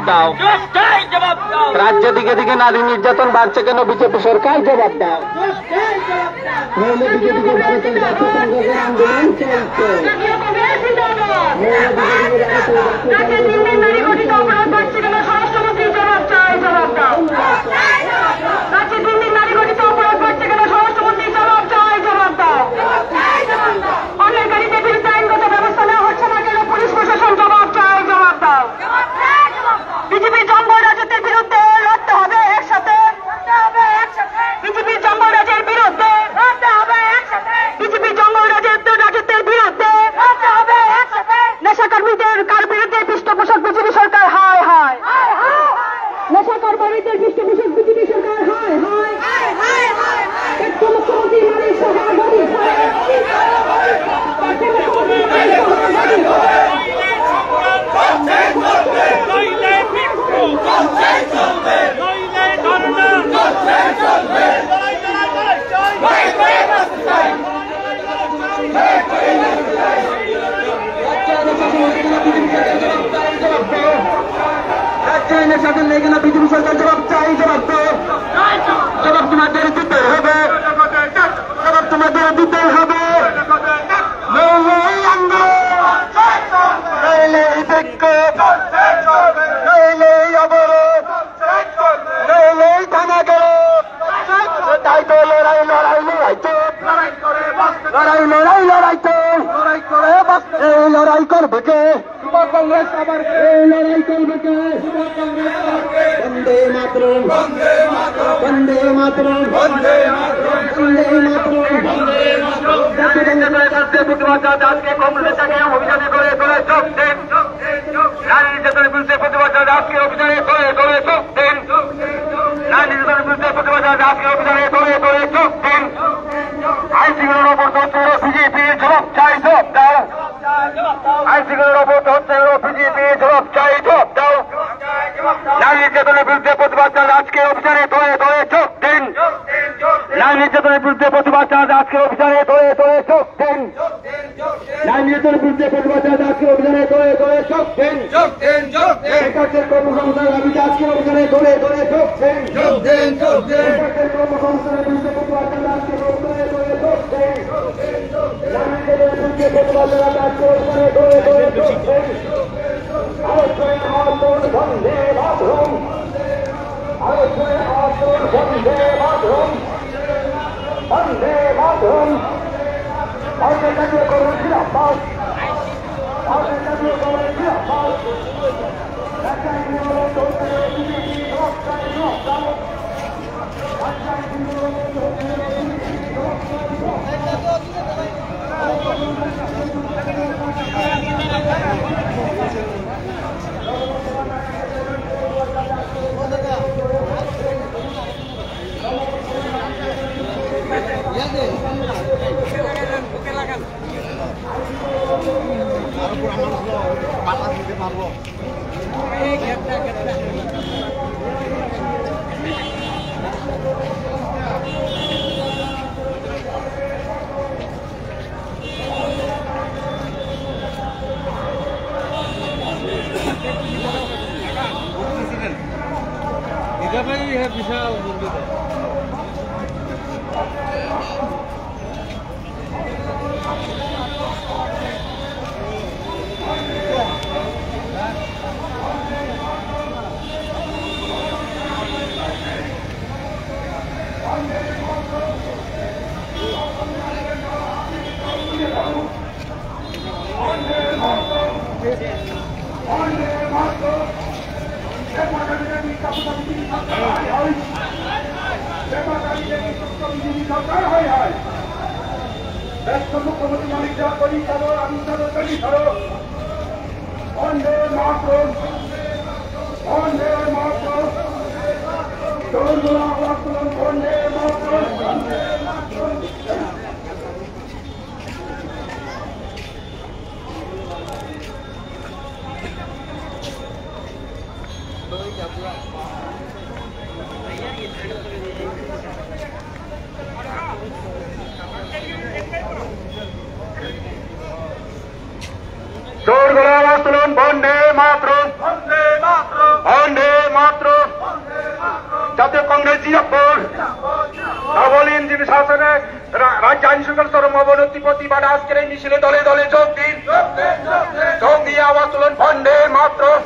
দাও। রাজ্যে দিকে দিকে নারী নির্যাতন বাড়ছে কেন? বিজেপি সরকার জবাব দাও। দিকে দিকে ভারতের জাতীয় কংগ্রেসের আন্দোলন চলছে। বিজেপি জঙ্গল রাজত্বের বিরুদ্ধে লড়তে হবে একসাথে। বিজেপি জঙ্গল রাজের বিরুদ্ধে লড়তে হবে একসাথে। বিজেপি জঙ্গল রাজত্বের বিরুদ্ধে লড়তে হবে একসাথে। নেশাকর্মীদের বিরুদ্ধে পৃষ্ঠপোষক বিজেপি সরকার হায় হায়। নেশাকর্মীদের পৃষ্ঠপোষক বিজেপি সরকার হায় হায়। মুখ্যমন্ত্রী মালিক সহায় গরিব নেশাদের লেগে না বিজেপি সরকার জবাব চাই। জবাব তো জবাব তোমাদের দিতে হবে। জবাব তোমাদের দিতে হবে। নইলে বিক্ষোভ, নইলে অবরোধ, নইলে থানা গেল। তাই তো লড়াই লড়াই লড়াই তো লড়াই লড়াই লড়াই তো লড়াই করে এই লড়াই করবে কে? কংগ্রেস আবার এই লড়াই করবে কে? বন্দে মাতরম, বন্দে মাতরম, বন্দে মাতরম, বন্দে মাতরম, বন্দে মাতরম। জাতীয় প্রতিবাদ আজকে কংগ্রেসকে অভিযানে করে করে চোখ দেন। নারী নির্যাতনের বিরুদ্ধে প্রতিবাদ আজকে অভিযানে করে করে চোখ দেন। নারী নির্যাতনের বিরুদ্ধে প্রতিবাদ আজকে অভিযানে করে করে চোখ দেন। আইন শৃঙ্খলার ওপর হচ্ছে বিজেপি জবাব চাই। জবাব দাও। আইন শৃঙ্খলার ওপর হচ্ছে বিজেপি জবাব চাই। জবাব দাও। নারী নির্যাতনের বিরুদ্ধে প্রতিবাদ আজকে অভিযানে ধরে ধরে চোখ দিন। নারী নির্যাতনের বিরুদ্ধে প্রতিবাদ আজকে অভিযানে ধরে ধরে চোখ দিন। নারী নির্যাতনের বিরুদ্ধে প্রতিবাদ আজকে অভিযানে ধরে ধরে চোখ দিন। বেকারদের কর্মসংস্থান দাবিতে আজকে অভিযানে ধরে ধরে চোখ দিন। বেকারদের কর্মসংস্থানের বিরুদ্ধে প্রতিবাদ আজকে অভিযানে ধরে চোখ দিন। নারী নির্যাতনের বিরুদ্ধে প্রতিবাদ আজকে অভিযানে ধরে ধরে চোখ দিন। বন্দে মাতরম, বন্দে মাতরম, বন্দে মাতরম। ভারতের জাতীয় কংগ্রেস জিন্দাবাদ, ভারতের জাতীয় কংগ্রেস জিন্দাবাদ। বিশাল মুখ্যমন্ত্রী মালিক যা করি তারও আমি তাদের করি ধরো। বন্দে মাতরম, বন্দে মাতরম, বন্দে মাতরম। জোর গলায় আওয়াজ তুলুন, বন্দে মাতরম, বন্দে মাতরম। রাজ্য আইন শৃঙ্খলা চরম অবনতি প্রতিবাদ আজকের এই মিছিলে দলে দলে যোগ দিন। যোগ দিয়ে আওয়াজ তুলুন বন্দে মাতরম,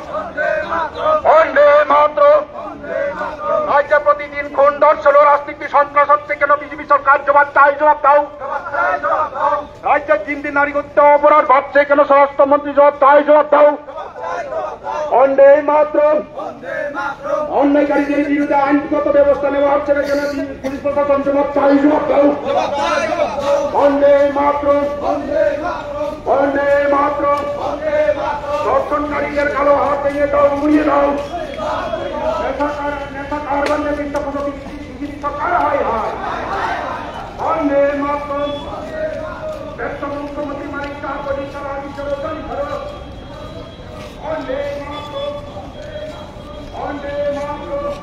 বন্দে মাতরম। রাজ্যে প্রতিদিন খুন, ধর্ষণ ও রাজনীতি সন্ত্রাস হচ্ছে কেন? বিজেপি সরকার জবাব চাই, জবাব দাও। রাজ্যের দিন দিন নারী হত্যা অপরাধ বাড়ছে কেন? স্বরাষ্ট্রমন্ত্রী জবাব চাই, জবাব দাও। বন্দে মাতরম। অন্যায়কারীদের বিরুদ্ধে আইনগত ব্যবস্থা নেওয়া হচ্ছে না কেন? পুলিশ প্রশাসন জবাব চাই, জবাব দাও। বন্দে মাতরম, বন্দে মাতরম। ধর্ষণকারীদের কালো হাত ভেঙে দাও, উড়িয়ে দাও। নেতা কারবান্ডে চিন্তা কোনো বিজেপি সরকার হয় হয়। বন্দে মাতরম। ব্যর্থ মুখ্যমন্ত্রী মানিক কাকলি সারা বিশ্বের অর্জন করো। বন্দে মাতরম, বন্দে মাতরম।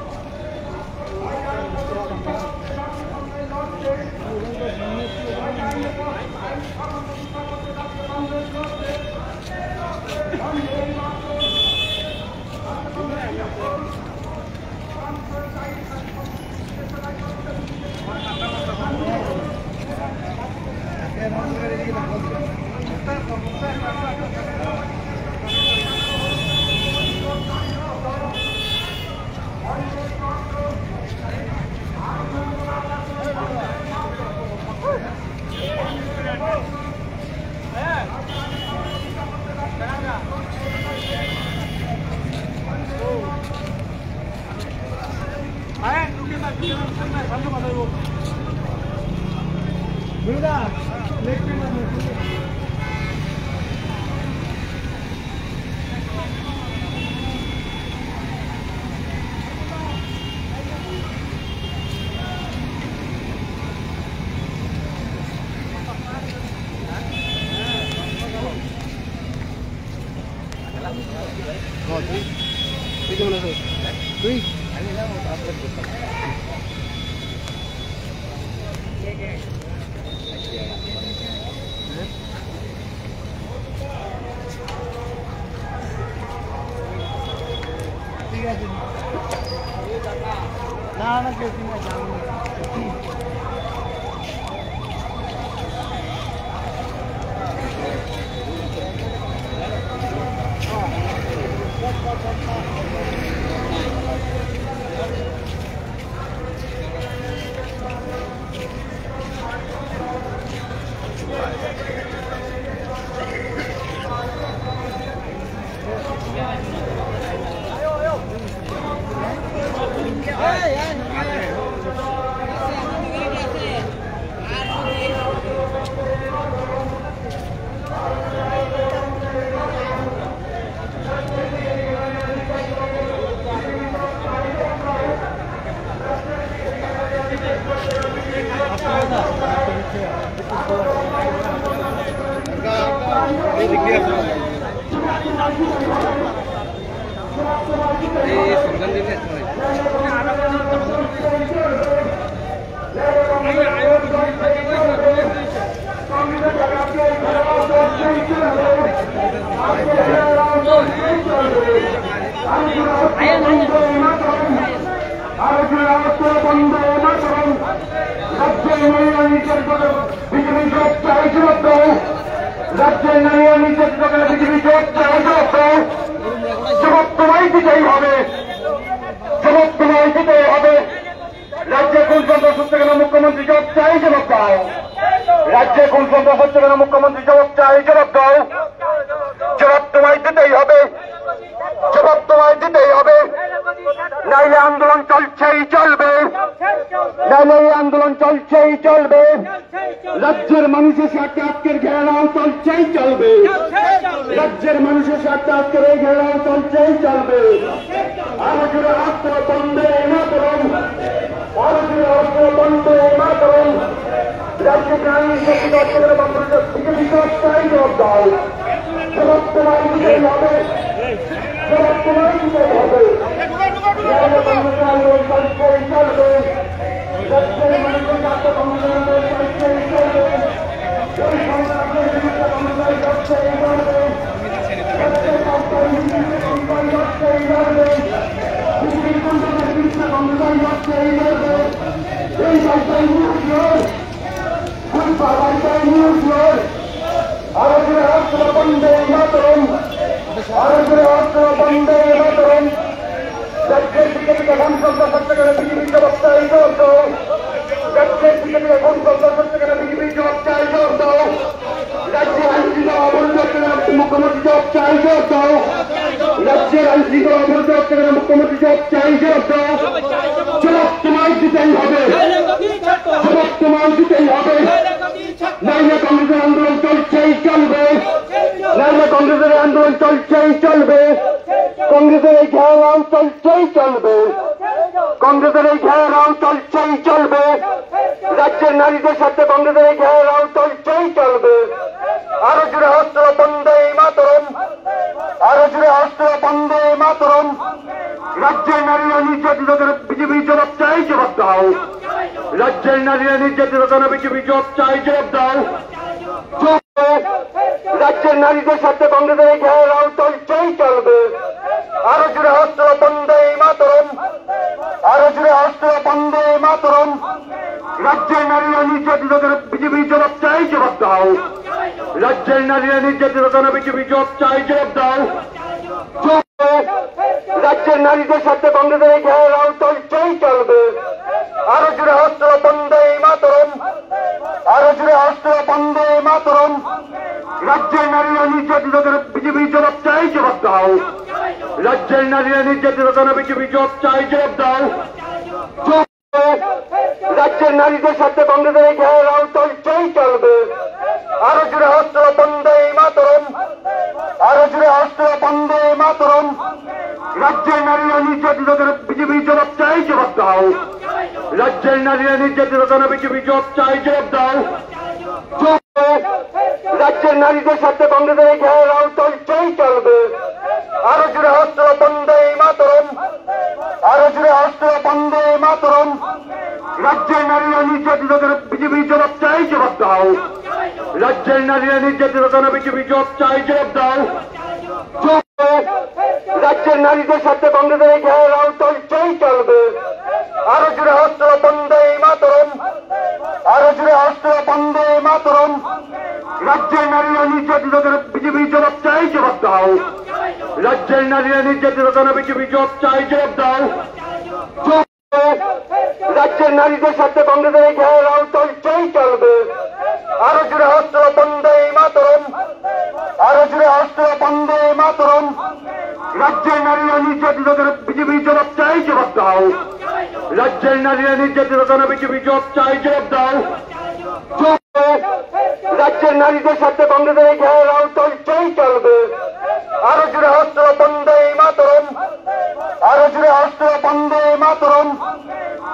মুখ্যমন্ত্রী জবাব চাই, জবাব দাও। রাজ্যে কোন সন্ত্রাস হচ্ছে কেন? মুখ্যমন্ত্রী জবাব চাই, জবাব দাও। জবাব তোমায় দিতেই হবে, জবাব তোমায় দিতেই হবে। নাইলে আন্দোলন চলছেই চলবে, নাইলে এই আন্দোলন চলছেই চলবে। রাজ্যের মানুষের স্বার্থে আজকের ঘেরাও চলছেই চলবে, রাজ্যের মানুষের স্বার্থে আজকের এই ঘেরাও চলছেই চলবে। আরো জুড়ে রাষ্ট্র বন্দে মাতরম, আরো জুড়ে রাষ্ট্র বন্দে মাতরম। রাজ্যকে আইন শক্তি দপ্তরের বাংলাদেশ থেকে বিকাশটাই জবাব দাও। জবাব তোমায় দিতেই হবে, জবাব তোমায় দিতেই হবে। আন্দোলন চলছেই চলবে, রাজ্যের মানুষের স্বার্থে আন্দোলন চলছেই চলবে। এই সংগ্রামের বিরুদ্ধে আন্দোলন চলছেই চলবে, রাজ্যের সরকার আন্দোলন চলছেই চলবে। পৃথিবীর আন্দোলনের বিরুদ্ধে আন্দোলন চলছেই চলবে। এই সরকার বন্দে মাতরম বন্দে মাতরম রাজ্যের দিকে থেকে গণতন্ত্র করতে গেলে বিজেপির জবাব চাই জোর দাও রাজ্যের দিকে থেকে গণতন্ত্র করতে গেলে বিজেপির জবাব চাই জোর দাও রাজ্যের আইনশৃঙ্খলা অবরোধ করতে গেলে মুখ্যমন্ত্রী জবাব চাই জোর দাও রাজ্যের আইনশৃঙ্খলা অবরোধ করতে গেলে মুখ্যমন্ত্রী জবাব চাই জোর দাও জবাব তোমায় দিতেই হবে জবাব তোমায় দিতেই হবে নাইলে কংগ্রেসের আন্দোলন চলছেই চলবে নাইলে কংগ্রেসের আন্দোলন চলছেই চলবে কংগ্রেসের এই ঘেরাও চলছেই চলবে কংগ্রেসের এই ঘেরাও চলছেই চলবে রাজ্যের নারীদের সাথে কংগ্রেসের এই ঘেরাও চলছেই চলবে আরো জুড়ে অস্ত্র বন্দে মাতরম আরো জুড়ে অস্ত্র বন্দে মাতরম রাজ্যের নারীরা নির্যাতিত বিজেপি জবাব চাই জবাব দাও রাজ্যের নারীরা নির্যাতিত বিজেপি জবাব চাই জবাব দাও রাজ্যের নারীদের সাথে কংগ্রেসের এই ঘেরাও চলছেই চলবে আরো জুড়ে অস্ত্র বন্দে মাতরম আরো জুড়ে অস্ত্র বন্দে মাতরম রাজ্যের নারীরা নির্যাতিত বিজেপি জবাব চাই জবাব দাও রাজ্যের নারীরা নির্যাতিত বিজেপি জবাব চাই জবাব দাও রাজ্যের নারীদের সাথে কংগ্রেসের এই ঘেরাও চলছেই চলবে আরো জুড়ে অস্ত্র বন্দে মাতরম আরো জুড়ে অস্ত্র বন্দে মাতরম রাজ্যের নারীরা নির্যাতিত বিজেপি জবাব চাই জবাব দাও রাজ্যের নারীরা নির্যাতিত বিজেপি জবাব চাই জবাব দাও রাজ্যের নারীদের সাথে কংগ্রেসের এই ঘেরাও চলছেই চলবে আরো জুড়ে অস্ত্র বন্দে মাতরম আরো জুড়ে অস্ত্র বন্দে মাতরম রাজ্যের নারীরা নির্যাতিত বিজেপি জবাব চাই জবাব দাও রাজ্যের নারীরা নির্যাতিত বিজেপি জবাব চাই জবাব দাও রাজ্যের নারীদের সাথে কংগ্রেসের এই ঘেরাও চলছেই চলবে আরো জুড়ে অস্ত্র বন্দে মাতরম আরো জুড়ে অস্ত্র বন্দে মাতরম রাজ্যের নারীরা নির্যাতিত বিজেপি জবাব চাই জবাব দাও রাজ্যের নারীরা নির্যাতিত বিজেপি জবাব চাই জবাব দাও রাজ্যের নারীদের সাথে কংগ্রেসের এই ঘেরাও চলছেই চলবে আরো জুড়ে অস্ত্র বন্দে মাতরম আরো জুড়ে অস্ত্র বন্দে মাতরম রাজ্যের নারীরা নির্যাতিত বিজেপি জবাব চাই জবাব দাও রাজ্যের নারীরা নির্যাতিত বিজেপি জবাব চাই জবাব দাও রাজ্যের নারীদের সাথে কংগ্রেসের এই ঘেরাও চলছেই চলবে আরো জুড়ে অস্ত্র বন্দে মাতরম আরো জুড়ে অস্ত্র বন্দে মাতরম রাজ্যের নারীরা নির্যাতিত বিজেপি জবাব চাই জবাব দাও রাজ্যের নারীরা নির্যাতিত বিজেপি জবাব চাই জবাব দাও রাজ্যের নারীদের সাথে কংগ্রেসের এই ঘেরাও চলছেই চলবে আরো জুড়ে অস্ত্র বন্দে মাতরম আরো জুড়ে অস্ত্র বন্দে মাতরম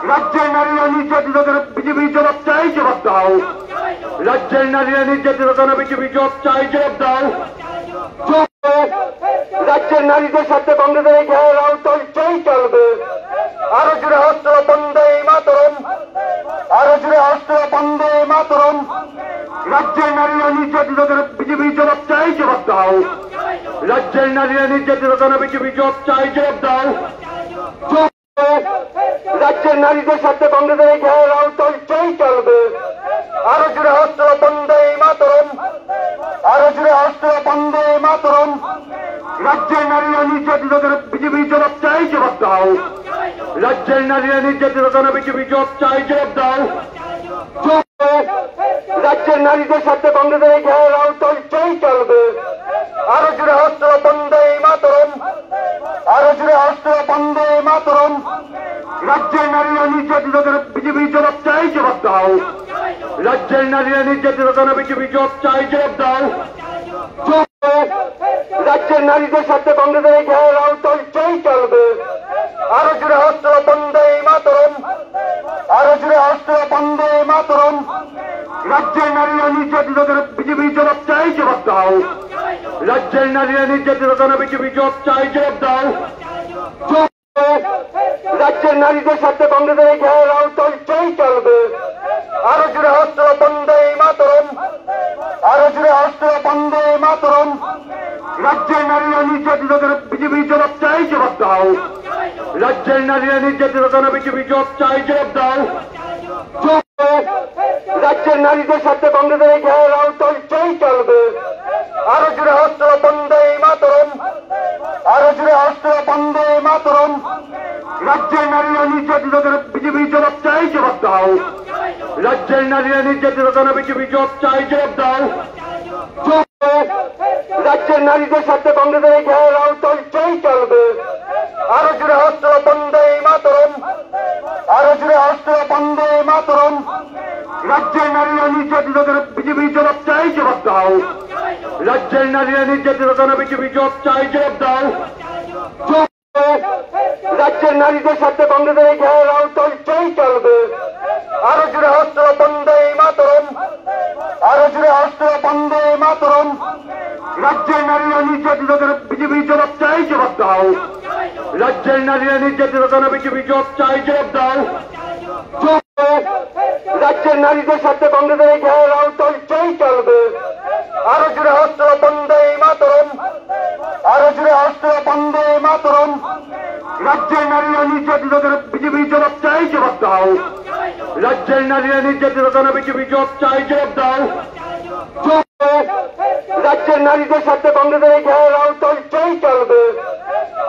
রাজ্যের নারীরা নির্যাতিত বিজেপি জবাব চাই জবাব দাও রাজ্যের নারীরা নির্যাতিত বিজেপি জবাব চাই জবাব দাও রাজ্যের নারীদের সাথে কংগ্রেসের এই ঘেরাও চলছেই চলবে আরো জুড়ে অস্ত্র বন্দে মাতরম আরো জুড়ে অস্ত্র বন্দে মাতরম রাজ্যের নারীরা নির্যাতিত বিজেপি জবাব চাই জবাব দাও রাজ্যের নারীরা নির্যাতিত বিজেপি জবাব চাই জবাব দাও রাজ্যের নারীদের সাথে কংগ্রেসের এই ঘেরাও চলছেই চলবে আরো জুড়ে অস্ত্র বন্দে মাতরম আরো জুড়ে অস্ত্র বন্দে মাতরম রাজ্যের নারীরা নির্যাতিত বিজেপি জবাব চাই জবাব দাও রাজ্যের নারীরা নির্যাতিত বিজেপি জবাব চাই জবাব দাও রাজ্যের নারীদের সাথে কংগ্রেসের এই ঘেরাও চলছেই চলবে আরো জুড়ে অস্ত্র বন্দে মাতরম আরো জুড়ে অস্ত্র বন্দে মাতরম রাজ্যের নারীরা নির্যাতিত বিজেপি জবাব চাই জবাব দাও রাজ্যের নারীরা নির্যাতিত বিজেপি জবাব চাই জবাব দাও রাজ্যের নারীদের সাথে কংগ্রেসের এই ঘেরাও চলছেই চলবে আরো জুড়ে অস্ত্র বন্দে মাতরম আরো জুড়ে অস্ত্র বন্দে মাতরম রাজ্যের নারীরা নির্যাতিত বিজেপি জবাব চাই জবাব দাও রাজ্যের নারীরা নির্যাতিত বিজেপি জবাব চাই জবাব দাও রাজ্যের নারীদের সাথে কংগ্রেসের এই ঘেরাও চলছেই চলবে আরো জুড়ে অস্ত্র বন্দে মাতরম আরো জুড়ে অস্ত্র বন্দে মাতরম রাজ্যের নারীরা নির্যাতিত বিজেপি জবাব চাই জবাব দাও রাজ্যের নারীরা নির্যাতিত বিজেপি জবাব চাই জবাব দাও রাজ্যের নারীদের সাথে কংগ্রেসের এই ঘেরাও চলছেই চলবে। আরো জুড়ে অস্ত্র বন্দে মাতরম, আরো জুড়ে অস্ত্র বন্দে মাতরম। রাজ্যের নারীরা নির্যাতিত বিজেপি জবাব চাই, জবাব দাও। রাজ্যের নারীরা নির্যাতিত বিজেপি জবাব চাই, জবাব দাও। রাজ্যের নারীদের সাথে কংগ্রেসের এই ঘেরাও চলছেই চলবে। আরো জুড়ে অস্ত্র বন্দে মাতরম, আরো জুড়ে অস্ত্র বন্দে মাতরম। রাজ্যের নারীরা নির্যাতিত বিজেপি জবাব চাই, জবাব দাও। রাজ্যের নারীরা নির্যাতিত বিজেপি জবাব চাই, জবাব দাও। রাজ্যের নারীদের সাথে কংগ্রেসের এই ঘেরাও চলছেই চলবে। আরো জুড়ে অস্ত্র বন্দে মাতরম, আরো জুড়ে অস্ত্র বন্দে মাতরম। রাজ্যের নারীরা নির্যাতিত বিজেপি জবাব চাই, জবাব দাও। রাজ্যের নারীরা নির্যাতিত বিজেপি জবাব চাই, জবাব দাও। রাজ্যের নারীদের সাথে কংগ্রেসের এই ঘেরাও চলছেই চলবে। আরো জুড়ে অস্ত্র বন্দে মাতরম, আরো জুড়ে অস্ত্র বন্দে মাতরম। রাজ্যের নারীরা নির্যাতিত বিজেপি জবাব চাই, জবাব দাও। রাজ্যের নারীরা নির্যাতিত বিজেপি জবাব চাই, জবাব দাও। রাজ্যের নারীদের সাথে কংগ্রেসের এই ঘেরাও চলছেই চলবে।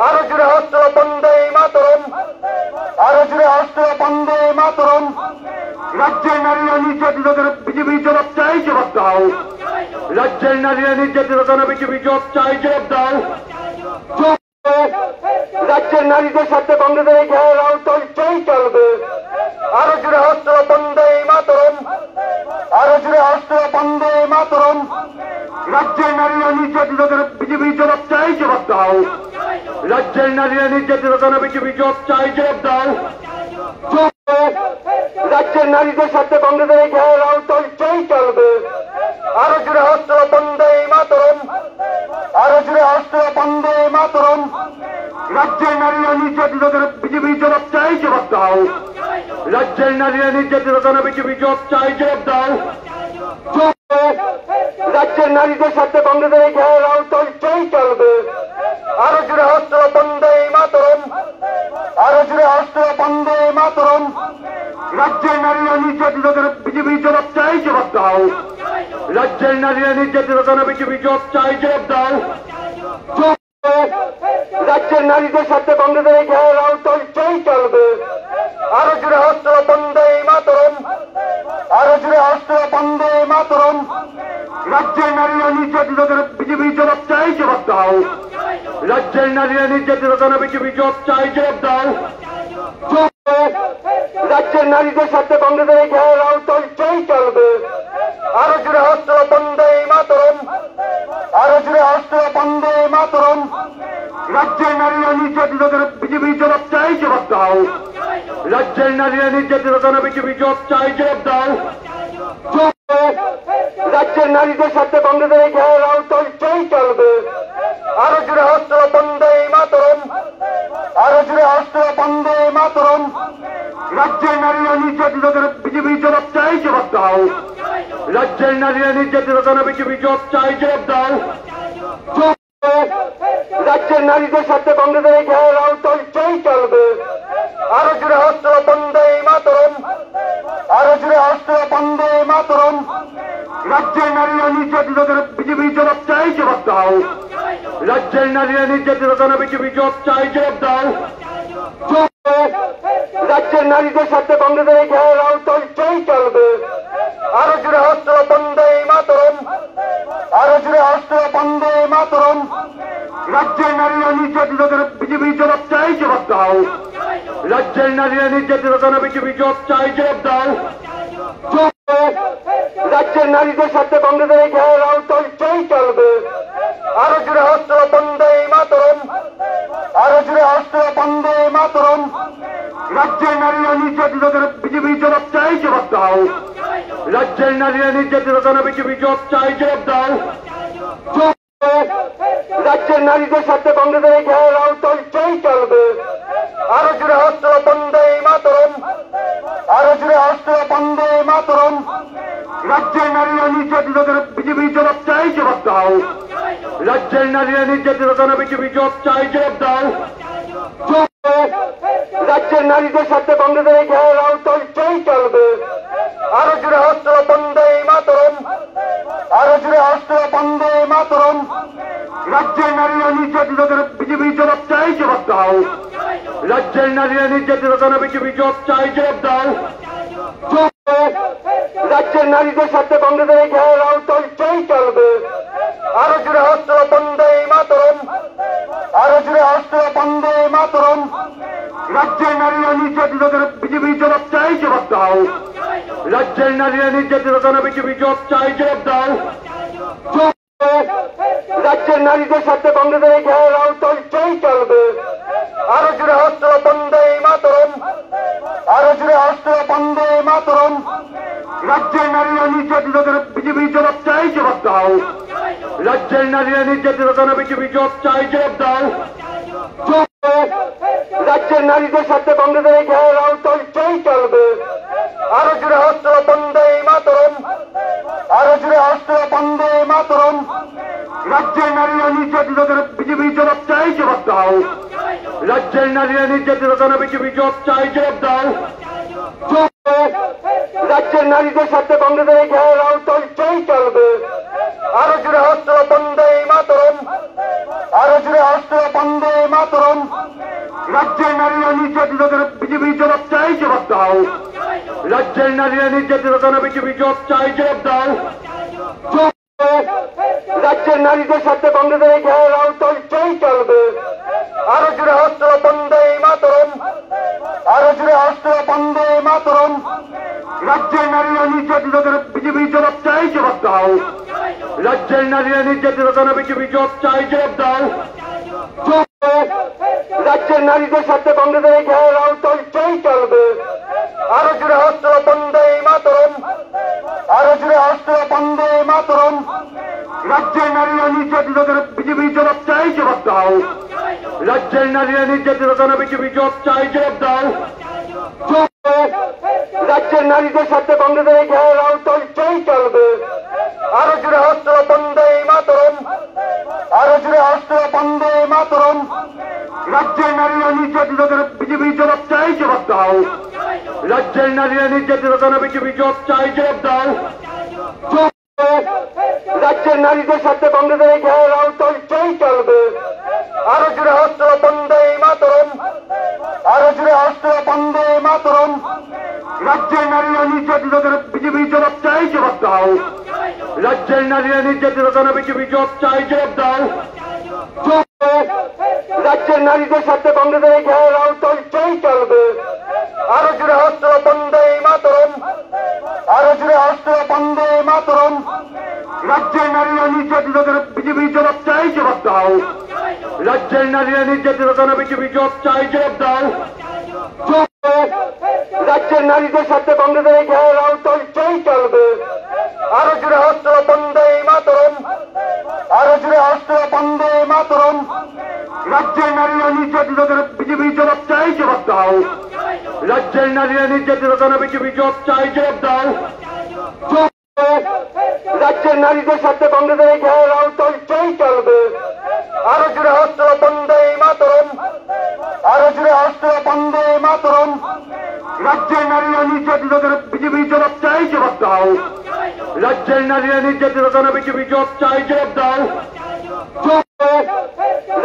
আরো জুড়ে অস্ত্র বন্দে মাতরম, আরো জুড়ে অস্ত্র বন্দে মাতরম। রাজ্যের নারীরা নির্যাতিত বিজেপি জবাব চাই, জবাব দাও। রাজ্যের নারীরা নির্যাতিত বিজেপি জবাব চাই, জবাব দাও। রাজ্যের নারীদের সাথে কংগ্রেসের এই ঘেরাও চলছেই চলবে। আরো জুড়ে অস্ত্র বন্দে মাতরম, আরো জুড়ে অস্ত্র বন্দে মাতরম। রাজ্যের নারীরা নির্যাতিত বিজেপি জবাব চাই, জবাব দাও। রাজ্যের নারীরা নির্যাতিত বিজেপি জবাব চাই, জবাব দাও। রাজ্যের নারীদের সাথে কংগ্রেসের এই ঘেরাও চলছেই চলবে। আরো জুড়ে অস্ত্র বন্দে মাতরম, আরো জুড়ে অস্ত্র বন্দে মাতরম। রাজ্যের নারীরা নির্যাতিত বিজেপি জবাব চাই, জবাব দাও। রাজ্যের নারীরা নির্যাতিত বিজেপি জবাব চাই, জবাব দাও। রাজ্যের নারীদের সাথে কংগ্রেসের এই ঘেরাও চলছেই চলবে। আরো জুড়ে অস্ত্র বন্দে মাতরম, আরো জুড়ে অস্ত্র বন্দে মাতরম। রাজ্যের নারীরা নির্যাতিত বিজেপি জবাব চাই, জবাব দাও। রাজ্যের নারীরা নির্যাতিত বিজেপি জবাব চাই, জবাব দাও। রাজ্যের নারীদের সাথে কংগ্রেসের এই ঘেরাও চলছেই চলবে। আরো জুড়ে অস্ত্র বন্দে মাতরম, আরো জুড়ে অস্ত্র বন্দে মাতরম। রাজ্যের নারীরা নির্যাতিত বিজেপি জবাব চাই, জবাব দাও। রাজ্যের নারীরা নির্যাতিত বিজেপি জবাব চাই, জবাব দাও। রাজ্যের নারীদের সাথে কংগ্রেসের এই ঘেরাও চলছেই চলবে। আরো জুড়ে অস্ত্র বন্দে মাতরম, আরো জুড়ে অস্ত্র বন্দে মাতরম। রাজ্যের নারীরা নির্যাতিত বিজেপি জবাব চাই, জবাব দাও। রাজ্যের নারীরা নির্যাতিত বিজেপি জবাব চাই, জবাব দাও। রাজ্যের নারীদের সাথে কংগ্রেসের এই ঘেরাও চলছেই চলবে। আরো জুড়ে অস্ত্র বন্দে মাতরম, আরো জুড়ে অস্ত্র বন্দে মাতরম। রাজ্যের নারীরা নির্যাতিত বিজেপি জবাব চাই, জবাব দাও। রাজ্যের নারীরা নির্যাতিত বিজেপি জবাব চাই, জবাব দাও। রাজ্যের নারীদের সাথে কংগ্রেসের এই ঘেরাও চলছেই চলবে। আরো জুড়ে অস্ত্র বন্দে মাতরম, আরো জুড়ে অস্ত্র বন্দে মাতরম। রাজ্যের নারীরা নির্যাতিত বিজেপি জবাব চাই, জবাব দাও। রাজ্যের নারীরা নির্যাতিত বিজেপি জবাব চাই, জবাব দাও। রাজ্যের নারীদের সাথে কংগ্রেসের এই ঘেরাও চলছেই চলবে। আরো জুড়ে অস্ত্র বন্দে মাতরম, আরো জুড়ে অস্ত্র বন্দে মাতরম। রাজ্যের নারীরা নির্যাতিত বিজেপি জবাব চাই, জবাব দাও। রাজ্যের নারীরা নির্যাতিত বিজেপি জবাব চাই, জবাব দাও। রাজ্যের নারীদের সাথে কংগ্রেসের এই ঘেরাও চলছেই চলবে। আরো জুড়ে অস্ত্র বন্দে মাতরম, আরো জুড়ে অস্ত্র বন্দে মাতরম। রাজ্যের নারীরা নির্যাতিত বিজেপি জবাব চাই, জবাব দাও। রাজ্যের নারীরা নির্যাতিত বিজেপি জবাব চাই, জবাব দাও। রাজ্যের নারীদের সাথে কংগ্রেসের এই ঘেরাও চলছেই চলবে। আরো জুড়ে অস্ত্র বন্দে মাতরম, আরো জুড়ে অস্ত্র বন্দে মাতরম। রাজ্যের নারীরা নির্যাতিত বিজেপি জবাব চাই, জবাব দাও। রাজ্যের নারীরা নির্যাতিত বিজেপি জবাব চাই, জবাব দাও। রাজ্যের নারীদের সাথে কংগ্রেসের এই ঘেরাও চলছেই চলবে। আরো জুড়ে অস্ত্র রাজ্যের নারীরা নির্যাতিত কেন বিজেপি জবাব চাই, জবাব দাও। রাজ্যের নারীদের সাথে কংগ্রেসের এই ঘেরাও চলছেই চলবে। আরো জুড়ে অস্ত্র বন্দে মাতরম, আরো জুড়ে অস্ত্র বন্দে মাতরম। রাজ্যের নারীরা নির্যাতিত কেন বিজেপি জবাব চাই, জবাব দাও। রাজ্যের নারীরা নির্যাতিত কেন বিজেপি জবাব চাই, জবাব দাও। রাজ্যের নারীদের সাথে কংগ্রেসের এই ঘেরাও চলছেই চলবে। আরো জুড়ে অস্ত্র বন্দে মাতরম, আরো জুড়ে অস্ত্র বন্দে মাতরম। রাজ্যের নারীরা নির্যাতিত কেন বিজেপি জবাব চাই, জবাব দাও। রাজ্যের নারীরা নির্যাতিত কেন বিজেপি জবাব চাই, জবাব দাও। রাজ্যের নারীদের সাথে কংগ্রেসের এই ঘেরাও চলছেই চলবে। আরো জুড়ে অস্ত্র বন্দে মাতরম, আরো জুড়ে অস্ত্র বন্দে মাতরম। রাজ্যের নারীরা নির্যাতিত কেন বিজেপি জবাব চাই, জবাব দাও। রাজ্যের নারীরা নির্যাতিত কেন বিজেপি জবাব চাই, জবাব দাও। রাজ্যের নারীদের সাথে কংগ্রেসের এই ঘেরাও চলছেই চলবে। আরো জুড়ে অস্ত্র বন্দে মাতরম, আরো জুড়ে অস্ত্র বন্দে মাতরম। রাজ্যের নারীরা নির্যাতিত কেন বিজেপি জবাব চাই, জবাব দাও। রাজ্যের নারীরা নির্যাতিত কেন বিজেপি জবাব চাই, জবাব দাও। রাজ্যের নারীদের সাথে কংগ্রেসের এই ঘেরাও চলছেই চলবে। আরো জুড়ে অস্ত্র বন্দে মাতরম, আরো জুড়ে অস্ত্র বন্দে মাতরম। রাজ্যের নারীরা নির্যাতিত কেন বিজেপি জবাব চাই, জবাব দাও। রাজ্যের নারীরা নির্যাতিত কেন বিজেপি জবাব চাই, জবাব দাও। রাজ্যের নারীদের সাথে কংগ্রেসের এই ঘেরাও চলছেই চলবে। আরো জুড়ে অস্ত্র বন্দে মাতরম, আরো জুড়ে অস্ত্র বন্দে মাতরম। রাজ্যের নারীরা নির্যাতিত কেন বিজেপি জবাব চাই, জবাব দাও। রাজ্যের নারীরা নির্যাতিত কেন বিজেপি জবাব চাই, জবাব দাও। রাজ্যের নারীদের সাথে কংগ্রেসের এই ঘেরাও চলছেই চলবে। আরো জুড়ে অস্ত্র বন্দে মাতরম, আরো জুড়ে অস্ত্র বন্দে মাতরম। রাজ্যের নারীরা নির্যাতিত কেন বিজেপি জবাব চাই, জবাব দাও। রাজ্যের নারীরা নির্যাতিত কেন বিজেপি জবাব চাই, জবাব দাও। রাজ্যের নারীদের সাথে কংগ্রেসের এই ঘেরাও চলছেই চলবে। আরো জুড়ে অস্ত্র বন্দে মাতরম, আরো জুড়ে অস্ত্র বন্দে মাতরম। রাজ্যের নারীরা নির্যাতিত কেন বিজেপি জবাব চাই, জবাব দাও। রাজ্যের নারীরা নির্যাতিত কেন বিজেপি জবাব চাই, জবাব দাও। রাজ্যের নারীদের সাথে কংগ্রেসের এই ঘেরাও চলছেই চলবে। আরো জুড়ে অস্ত্র বন্দে মাতরম, আরো জুড়ে অস্ত্র বন্দে মাতরম। রাজ্যের নারীরা নির্যাতিত কেন বিজেপি জবাব চাই, জবাব দাও। রাজ্যের নারীরা নির্যাতিত কেন বিজেপি জবাব চাই, জবাব দাও। রাজ্যের নারীদের সাথে কংগ্রেসের এই ঘেরাও চলছেই চলবে। আরো জুড়ে অস্ত্র বন্দে মাতরম, আরো জুড়ে অস্ত্র বন্দে মাতরম। রাজ্যের নারীরা নির্যাতিত কেন বিজেপি জবাব চাই, জবাব দাও। রাজ্যের নারীরা নির্যাতিত কেন বিজেপি জবাব চাই, জবাব দাও। রাজ্যের নারীদের সাথে কংগ্রেসের এই ঘেরাও চলছেই চলবে। আরো জুড়ে অস্ত্র বন্দে মাতরম, আরো জুড়ে অস্ত্র বন্দে মাতরম। রাজ্যের নারীরা নির্যাতিত কেন বিজেপি জবাব চাই, জবাব দাও। রাজ্যের নারীরা নির্যাতিত কেন বিজেপি জবাব চাই, জবাব দাও।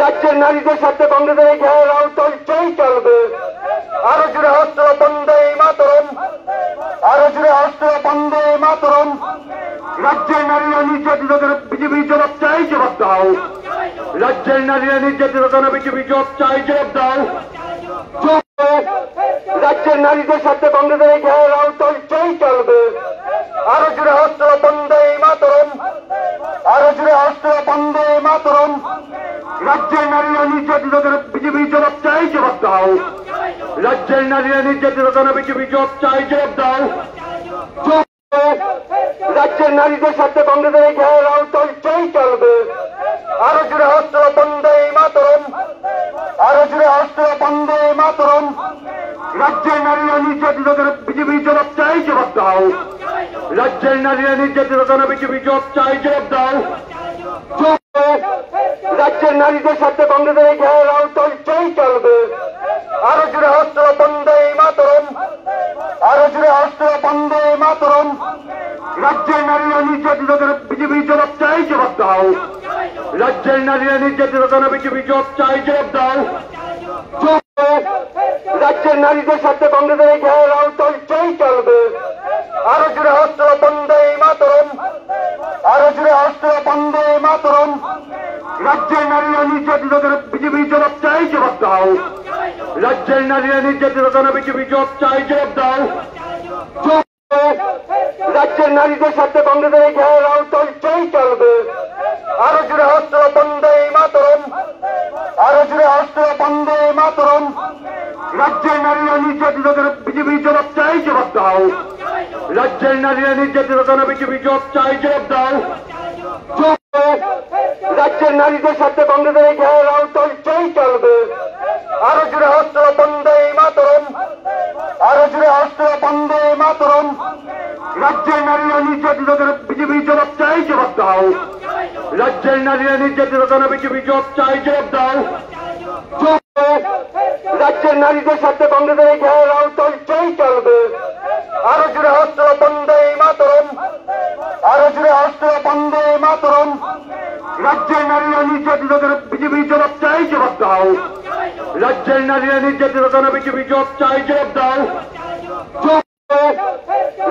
রাজ্যের নারীদের সাথে কংগ্রেসের এই ঘেরাও চলছেই চলবে। আরো জুড়ে অস্ত্র বন্দে মাতরম, আরো জুড়ে অস্ত্র বন্দে মাতরম। রাজ্যের নারীরা নির্যাতিত কেন বিজেপি জবাব চাই, জবাব দাও। রাজ্যের নারীরা নির্যাতিত কেন বিজেপি জবাব চাই, জবাব দাও। রাজ্যের নারীদের সাথে কংগ্রেসের এই ঘেরাও চলছেই চলবে। আরো জুড়ে অস্ত্র বন্দে মাতরম, আরো জুড়ে অস্ত্র বন্দে মাতরম। রাজ্যের নারীরা নির্যাতিত কেন বিজেপি জবাব চাই, জবাব দাও। রাজ্যের নারীরা নির্যাতিত কেন বিজেপি জবাব চাই, জবাব দাও। রাজ্যের নারীদের সাথে কংগ্রেসের এই ঘেরাও চলছেই চলবে। আরো জুড়ে অস্ত্র বন্দে মাতরম, আরো জুড়ে অস্ত্র বন্দে মাতরম। রাজ্যের নারীরা নির্যাতিত কেন বিজেপি জবাব চাই, জবাব দাও। রাজ্যের নারীরা নির্যাতিত কেন বিজেপি জবাব চাই, জবাব দাও। রাজ্যের নারীদের সাথে কংগ্রেসের এই ঘেরাও চলছেই চলবে। আরো জুড়ে অস্ত্র বন্দে মাতরম, আরো জুড়ে অস্ত্র বন্দে মাতরম। রাজ্যের নারীরা নির্যাতিত কেন বিজেপি জবাব চাই, জবাব দাও। রাজ্যের নারীরা নির্যাতিত কেন বিজেপি জবাব চাই, জবাব দাও। রাজ্যের নারীদের সাথে কংগ্রেসের এই ঘেরাও চলছেই চলবে। আরো জুড়ে অস্ত্র বন্দে মাতরম, আরো জুড়ে অস্ত্র বন্দে মাতরম। রাজ্যের নারীরা নির্যাতিত করে বিজেপি জবাব চাই, জবাব দাও। রাজ্যের নারীরা নির্যাতিত করে বিজেপি জবাব চাই, জবাব দাও। রাজ্যের নারীদের সাথে কংগ্রেসের এই ঘেরাও চলছেই চলবে। আরো জুড়ে অস্ত্র বন্দে মাতরম, আরো জুড়ে অস্ত্র বন্দে মাতরম। রাজ্যের নারীরা নির্যাতিত করে বিজেপি জবাব চাই, জবাব দাও। রাজ্যের নারীরা নির্যাতিত করে বিজেপি জবাব চাই, জবাব দাও। রাজ্যের নারীদের সাথে কংগ্রেসের এই ঘেরাও চলছেই চলবে। আরো জুড়ে অস্ত্র বন্দে মাতরম, আরো জুড়ে অস্ত্র বন্দে মাতরম। রাজ্যের নারীরা নির্যাতিত করে বিজেপি জবাব চাই, জবাব দাও। রাজ্যের নারীরা নির্যাতিত করে বিজেপি জবাব চাই, জবাব দাও। রাজ্যের নারীদের সাথে কংগ্রেসের এই ঘেরাও চলছেই চলবে। আরো জুড়ে অস্ত্র বন্দে মাতরম, আরো জুড়ে অস্ত্র বন্দে মাতরম। রাজ্যের নারীরা নির্যাতিত করে বিজেপি জবাব চাই, জবাব দাও। রাজ্যের নারীরা নির্যাতিত করে বিজেপি জবাব চাই, জবাব দাও।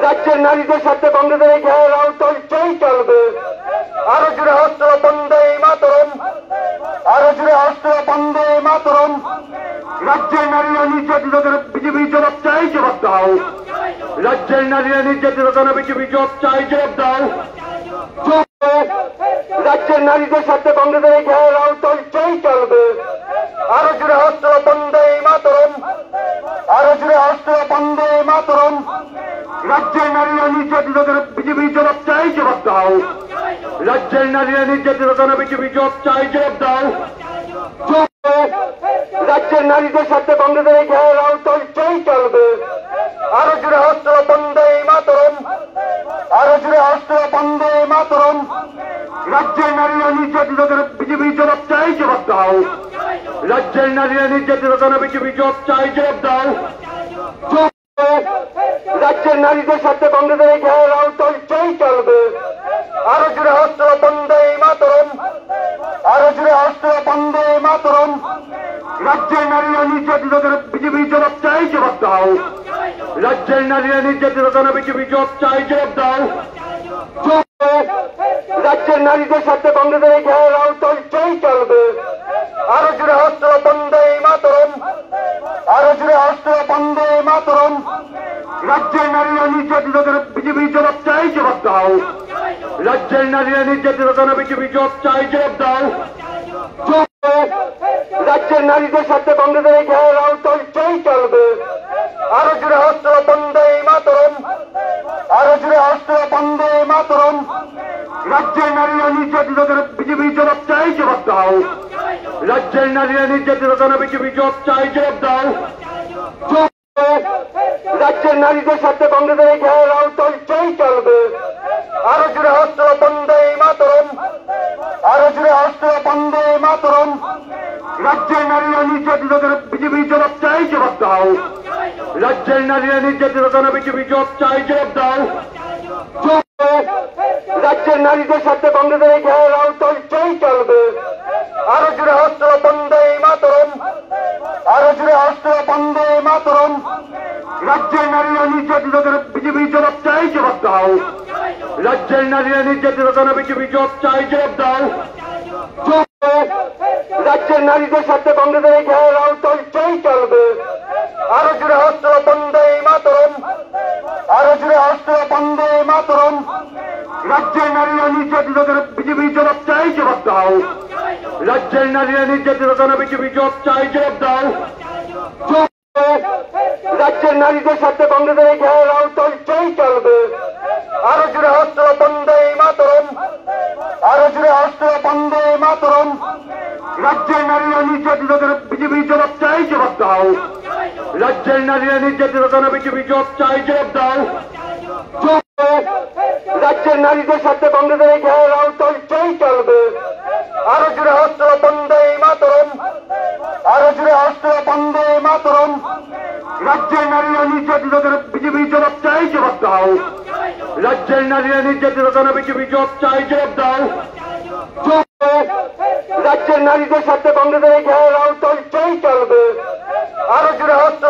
রাজ্যের নারীদের সাথে কংগ্রেসের এই ঘেরাও চলছেই চলবে। আরো জুড়ে অস্ত্র বন্দে মাতরম, আরো জুড়ে অস্ত্র বন্দে মাতরম। রাজ্যের নারীরা নির্যাতিত করে বিজেপি জবাব চাই, জবাব দাও। রাজ্যের নারীরা নির্যাতিত করে বিজেপি জবাব চাই, জবাব দাও। রাজ্যের নারীদের সাথে কংগ্রেসের এই ঘেরাও চলছেই চলবে। আরো জুড়ে অস্ত্র বন্দে মাতরম, আরো জুড়ে অস্ত্র বন্দে মাতরম। রাজ্যের নারীরা নির্যাতিত করে বিজেপি জবাব চাই, জবাব দাও। রাজ্যের নারীরা নির্যাতিত করে বিজেপি জবাব চাই, জবাব দাও। রাজ্যের নারীদের সাথে কংগ্রেসের এই ঘেরাও চলছেই চলবে। আরো জুড়ে অস্ত্র বন্দে মাতরম, আরো জুড়ে অস্ত্র বন্দে মাতরম। রাজ্যের নারীরা নির্যাতিত করে বিজেপি জবাব চাই, জবাব দাও। রাজ্যের নারীরা নির্যাতিত করে বিজেপি জবাব চাই, জবাব দাও। রাজ্যের নারীদের সাথে কংগ্রেসের এই ঘেরাও চলছেই চলবে। আরো জুড়ে অস্ত্র বন্দে মাতরম, আরো জুড়ে অস্ত্র বন্দে মাতরম। রাজ্যের নারীরা নির্যাতিত করে বিজেপি জবাব চাই, জবাব দাও। রাজ্যের নারীরা নির্যাতিত করে বিজেপি জবাব চাই, জবাব দাও। রাজ্যের নারীদের সাথে কংগ্রেসের এই ঘেরাও চলছেই চলবে। আরো জুড়ে অস্ত্র বন্দে মাতরম, আরো জুড়ে অস্ত্র বন্দে মাতরম। রাজ্যের নারীরা নির্যাতিত করে বিজেপি জবাব চাই, জবাব দাও। রাজ্যের নারীরা নির্যাতিত করে বিজেপি জবাব চাই, জবাব দাও। রাজ্যের নারীদের সাথে কংগ্রেসের এই ঘেরাও চলছেই চলবে। আরো জুড়ে অস্ত্র বন্দে মাতরম, আরো জুড়ে অস্ত্র বন্দে মাতরম। রাজ্যের নারীরা নির্যাতিত করে বিজেপি জবাব চাই, জবাব দাও। রাজ্যের নারীরা নির্যাতিত করে বিজেপি জবাব চাই, জবাব দাও। রাজ্যের নারীদের সাথে কংগ্রেসের এই ঘেরাও চলছেই চলবে। আরো জুড়ে অস্ত্র বন্দে মাতরম, আরো জুড়ে অস্ত্র বন্দে মাতরম। রাজ্যের নারীরা নির্যাতিত করে বিজেপি জবাব চাই, জবাব দাও। রাজ্যের নারীরা নির্যাতিত করে বিজেপি জবাব চাই, জবাব দাও। রাজ্যের নারীদের সাথে কংগ্রেসের এই ঘেরাও চলছেই চলবে। আরো জুড়ে অস্ত্র বন্দে মাতরম, আরো জুড়ে অস্ত্র বন্দে মাতরম। রাজ্যের নারীরা নির্যাতিত করে বিজেপি জবাব চাই, জবাব দাও। রাজ্যের নারীরা নির্যাতিত করে বিজেপি জবাব চাই, জবাব দাও। রাজ্যের নারীদের সাথে কংগ্রেসের এই ঘেরাও চলছেই চলবে। আরো জুড়ে অস্ত্র বন্দে মাতরম, আরো জুড়ে অস্ত্র বন্দে মাতরম। রাজ্যের নারীরা নির্যাতিত করে বিজেপি জবাব চাই, জবাব দাও। রাজ্যের নারীরা নির্যাতিত করে বিজেপি জবাব চাই, জবাব দাও। রাজ্যের নারীদের সাথে কংগ্রেসের এই ঘেরাও চলছেই চলবে। আরো জুড়ে অস্ত্র বন্দে মাতরম, আরো জুড়ে অস্ত্র বন্দে মাতরম। রাজ্যের নারীরা নির্যাতিত করে বিজেপি জবাব চাই, জবাব দাও। রাজ্যের নারীরা নির্যাতিত করে বিজেপি জবাব চাই, জবাব দাও। রাজ্যের নারীদের সাথে কংগ্রেসের এই ঘেরাও চলছেই চলবে। আরো জুড়ে অস্ত্র বন্দে মাতরম, আরো জুড়ে অস্ত্র বন্দে মাতরম। রাজ্যের নারীরা নির্যাতিত করে বিজেপি জবাব চাই, জবাব দাও। রাজ্যের নারীরা নির্যাতিত করে বিজেপি জবাব চাই, জবাব দাও। রাজ্যের নারীদের সাথে কংগ্রেসের এই ঘেরাও চলছেই চলবে। আরো জুড়ে অস্ত্র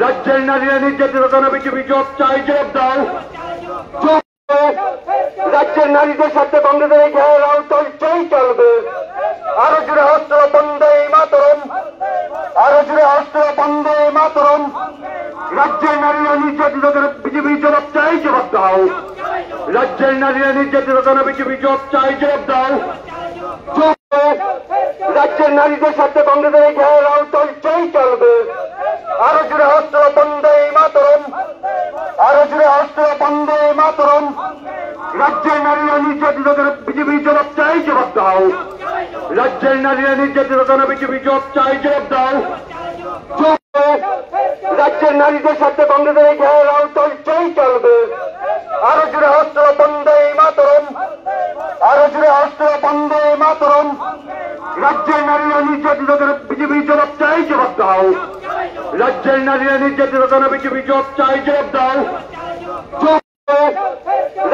রাজ্যের নারীরা নির্যাতিত কেন বিজেপি জবাব চাই, জবাব দাও। রাজ্যের নারীদের সাথে কংগ্রেসের ঘেরাও চলছেই চলবে। আরো জুড়ে অস্ত্র বন্দে মাতরম, আরো জুড়ে অস্ত্র বন্দে মাতরম। রাজ্যের নারীরা নির্যাতিত কেন বিজেপি জবাব চাই, জবাব দাও। রাজ্যের নারীরা নির্যাতিত কেন বিজেপি জবাব চাই, জবাব দাও। রাজ্যের নারীদের সাথে কংগ্রেসের ঘেরাও চলছেই চলবে। আরো জুড়ে অস্ত্র বন্দে মাতরম, আরো জুড়ে অস্ত্র বন্দে মাতরম। রাজ্যের নারীরা নির্যাতিত কেন বিজেপি জবাব চাই, জবাব দাও। রাজ্যের নারীরা নির্যাতিত কেন বিজেপি জবাব চাই, জবাব দাও। রাজ্যের নারীদের সাথে কংগ্রেসের ঘেরাও চলছেই চলবে। আরো জুড়ে অস্ত্র বন্দে মাতরম, আরো জুড়ে অস্ত্র বন্দে মাতরম। রাজ্যের নারীরা নির্যাতিত কেন বিজেপি জবাব চাই, জবাব দাও। রাজ্যের নারীরা নির্যাতিত কেন বিজেপি জবাব চাই, জবাব দাও।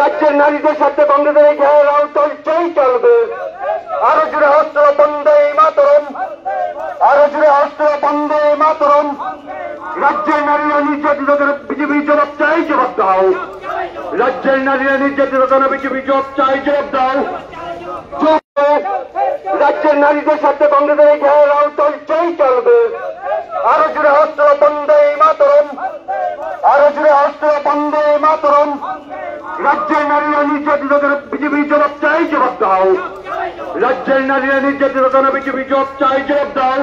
রাজ্যের নারীদের সাথে কংগ্রেসের এই ঘেরাও চলছেই চলবে। আরো জুড়ে অস্ত্র বন্দে মাতরম, আরো জুড়ে অস্ত্র বন্দে মাতরম। রাজ্যের নারীরা নির্যাতিত কেন বিজেপি জবাব চাই, জবাব দাও। রাজ্যের নারীরা নির্যাতিত কেন বিজেপি জবাব চাই, জবাব দাও। রাজ্যের নারীদের সাথে কংগ্রেসের এই ঘেরাও চলছেই চলবে। আরো জুড়ে অস্ত্র বন্দে মাতরম, আরো জুড়ে অস্ত্র বন্দে মাতরম। রাজ্যের নারীরা নির্যাতিত কেন বিজেপি জবাব চাই, জবাব দাও। রাজ্যের নারীরা নির্যাতিত কেন বিজেপি জবাব চাই, জবাব দাও।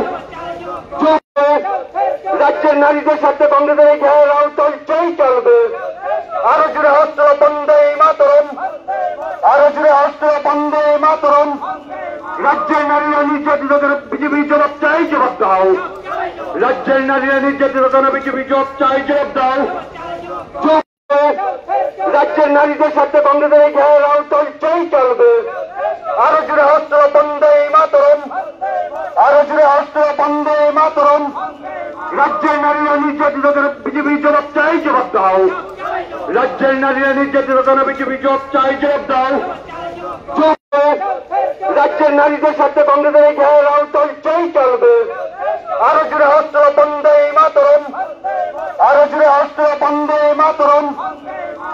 রাজ্যের নারীদের সাথে কংগ্রেসের এই ঘেরাও চলছেই চলবে। আরো জুড়ে অস্ত্র বন্দে মাতরম, আরো জুড়ে অস্ত্র বন্দে মাতরম। রাজ্যের নারীরা নির্যাতিত কেন বিজেপি জবাব চাই, জবাব দাও। রাজ্যের নারীরা নির্যাতিত কেন বিজেপি জবাব চাই, জবাব দাও। রাজ্যের নারীদের সাথে কংগ্রেসের এই ঘেরাও চলছেই চলবে। আরো জুড়ে অস্ত্র বন্দে মাতরম, আরো জুড়ে অস্ত্র বন্দে মাতরম। রাজ্যের নারীরা নির্যাতিত কেন বিজেপি জবাব চাই, জবাব দাও। রাজ্যের নারীরা নির্যাতিত কেন বিজেপি জবাব চাই, জবাব দাও। রাজ্যের নারীদের সাথে কংগ্রেসের এই ঘেরাও চলছেই চলবে। আরো জুড়ে অস্ত্র বন্দে মাতরম, আরো জুড়ে অস্ত্র বন্দে মাতরম।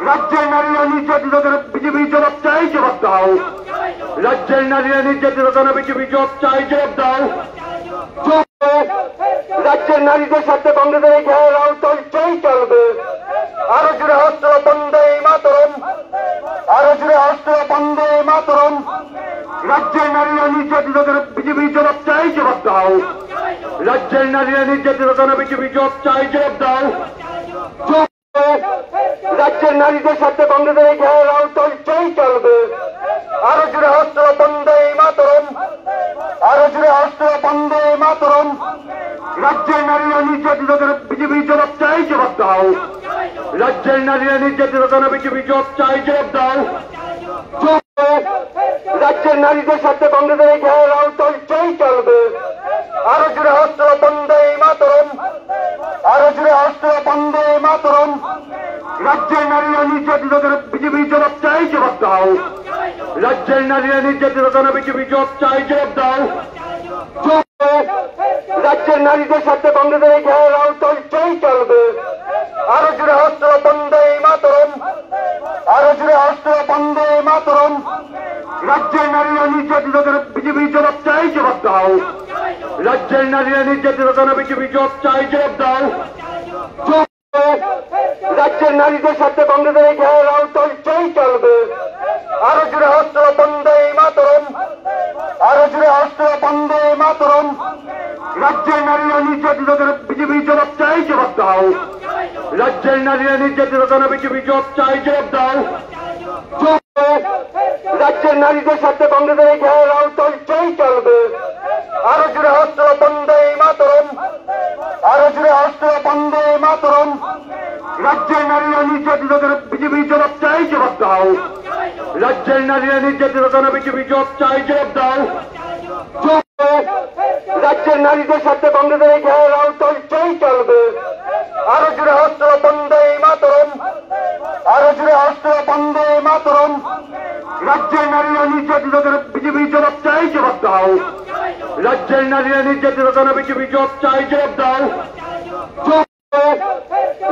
রাজ্যের নারীরা নির্যাতিত কেন বিজেপি জবাব চাই, জবাব দাও। রাজ্যের নারীরা নির্যাতিত কেন বিজেপি জবাব চাই, জবাব দাও। রাজ্যের নারীদের সাথে কংগ্রেসের এই ঘেরাও চলছেই চলবে। আরো জুড়ে অস্ত্র বন্দে মাতরম, আরো জুড়ে অস্ত্র বন্দে মাতরম। রাজ্যের নারীরা নির্যাতিত কেন বিজেপি জবাব চাই, জবাব দাও। রাজ্যের নারীরা নির্যাতিত কেন বিজেপি জবাব চাই, জবাব দাও। রাজ্যের নারীদের সাথে কংগ্রেসের এই ঘেরাও চলছেই চলবে। আরো জুড়ে অস্ত্র বন্দে মাতরম, আরো জুড়ে অস্ত্র বন্দে মাতরম। রাজ্যের নারীরা নির্যাতিত কেন বিজেপি জবাব চাই, জবাব দাও। রাজ্যের নারীরা নির্যাতিত কেন বিজেপি জবাব চাই, জবাব দাও। রাজ্যের নারীদের সাথে কংগ্রেসের এই ঘেরাও চলছেই চলবে। আরো জুড়ে অস্ত্র বন্দে মাতরম, আরো জুড়ে অস্ত্র বন্দে মাতরম। রাজ্যের নারীরা নির্যাতিত কেন বিজেপি জবাব চাই, জবাব দাও। রাজ্যের নারীরা নির্যাতিত কেন বিজেপি জবাব চাই, জবাব দাও। রাজ্যের নারীদের সাথে কংগ্রেসের এই ঘেরাও চলছেই চলবে। আরো জুড়ে অস্ত্র বন্দে মাতরম, আরো জুড়ে অস্ত্র বন্দে মাতরম। রাজ্যের নারীরা নির্যাতিত কেন বিজেপি জবাব চাই, জবাব দাও। রাজ্যের নারীরা নির্যাতিত কেন বিজেপি জবাব চাই, জবাব দাও। রাজ্যের নারীদের সাথে কংগ্রেসের এই ঘেরাও চলছেই চলবে। আরো জুড়ে অস্ত্র বন্দে মাতরম, আরো জুড়ে অস্ত্র বন্দে মাতরম। রাজ্যের নারীরা নির্যাতিত কেন বিজেপি জবাব চাই, জবাব দাও। রাজ্যের নারীরা নির্যাতিত কেন বিজেপি জবাব চাই, জবাব দাও। রাজ্যের নারীদের সাথে কংগ্রেসের এই ঘেরাও চলছেই চলবে। আরো জুড়ে অস্ত্র বন্দে মাতরম, আরো জুড়ে অস্ত্র বন্দে মাতরম। রাজ্যের নারীরা নির্যাতিত কেন বিজেপি জবাব চাই, জবাব দাও। রাজ্যের নারীরা নির্যাতিত কেন বিজেপি জবাব চাই, জবাব দাও। রাজ্যের নারীদের সাথে কংগ্রেসের এই ঘেরাও চলছেই চলবে। আরো জুড়ে অস্ত্র বন্দে মাতরম, আরো জুড়ে অস্ত্র বন্দে মাতরম। রাজ্যের নারীরা নির্যাতিত কেন বিজেপি জবাব চাই, জবাব দাও। রাজ্যের নারীরা নির্যাতিত কেন বিজেপি জবাব চাই, জবাব দাও।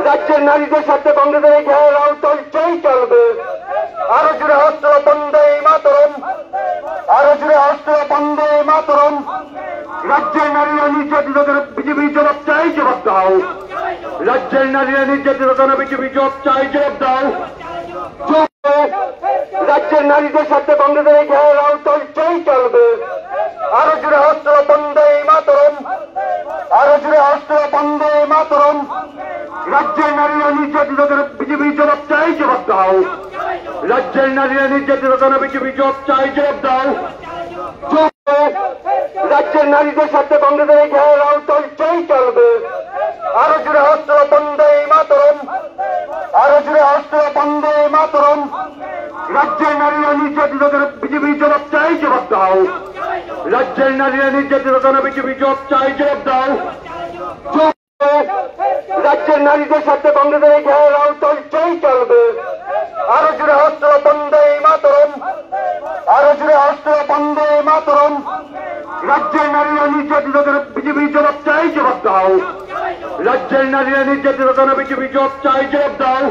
রাজ্যের নারীদের সাথে কংগ্রেসের এই ঘেরাও চলছেই চলবে। আরো জুড়ে অস্ত্র বন্দে মাতরম, আরো জুড়ে অস্ত্র বন্দে মাতরম। রাজ্যের নারীরা নির্যাতিত কেন বিজেপি জবাব চাই, জবাব দাও। রাজ্যের নারীরা নির্যাতিত কেন বিজেপি জবাব চাই, জবাব দাও। রাজ্যের নারীদের সাথে কংগ্রেসের এই ঘেরাও চলছেই চলবে। আরো জুড়ে অস্ত্র বন্দে মাতরম, আরো জুড়ে অস্ত্র বন্দে মাতরম। রাজ্যের নারীরা নির্যাতিত কেন বিজেপি জবাব চাই, জবাব দাও। রাজ্যের নারীরা নির্যাতিত কেন বিজেপি জবাব চাই, জবাব দাও। রাজ্যের নারীদের সাথে কংগ্রেসের এই ঘেরাও চলছেই চলবে। আরো জুড়ে অস্ত্র বন্দে মাতরম, আরো জুড়ে অস্ত্র বন্দে মাতরম। রাজ্যের নারীরা নির্যাতিত কেন বিজেপি জবাব চাই, জবাব দাও। রাজ্যের নারীরা নির্যাতিত কেন বিজেপি জবাব চাই, জবাব দাও। রাজ্যের নারীদের সাথে কংগ্রেসের এই ঘেরাও চলছেই চলবে। আরো জুড়ে হস্ত বন্দে মাতরম, আরো জুড়ে হস্ত বন্দে মাতরম। রাজ্যের নারীরা নির্যাতিত করে বিজেপি জবাব চাই, জবাব দাও। রাজ্যের নারীরা নির্যাতিত করে বিজেপি জবাব চাই, জবাব দাও।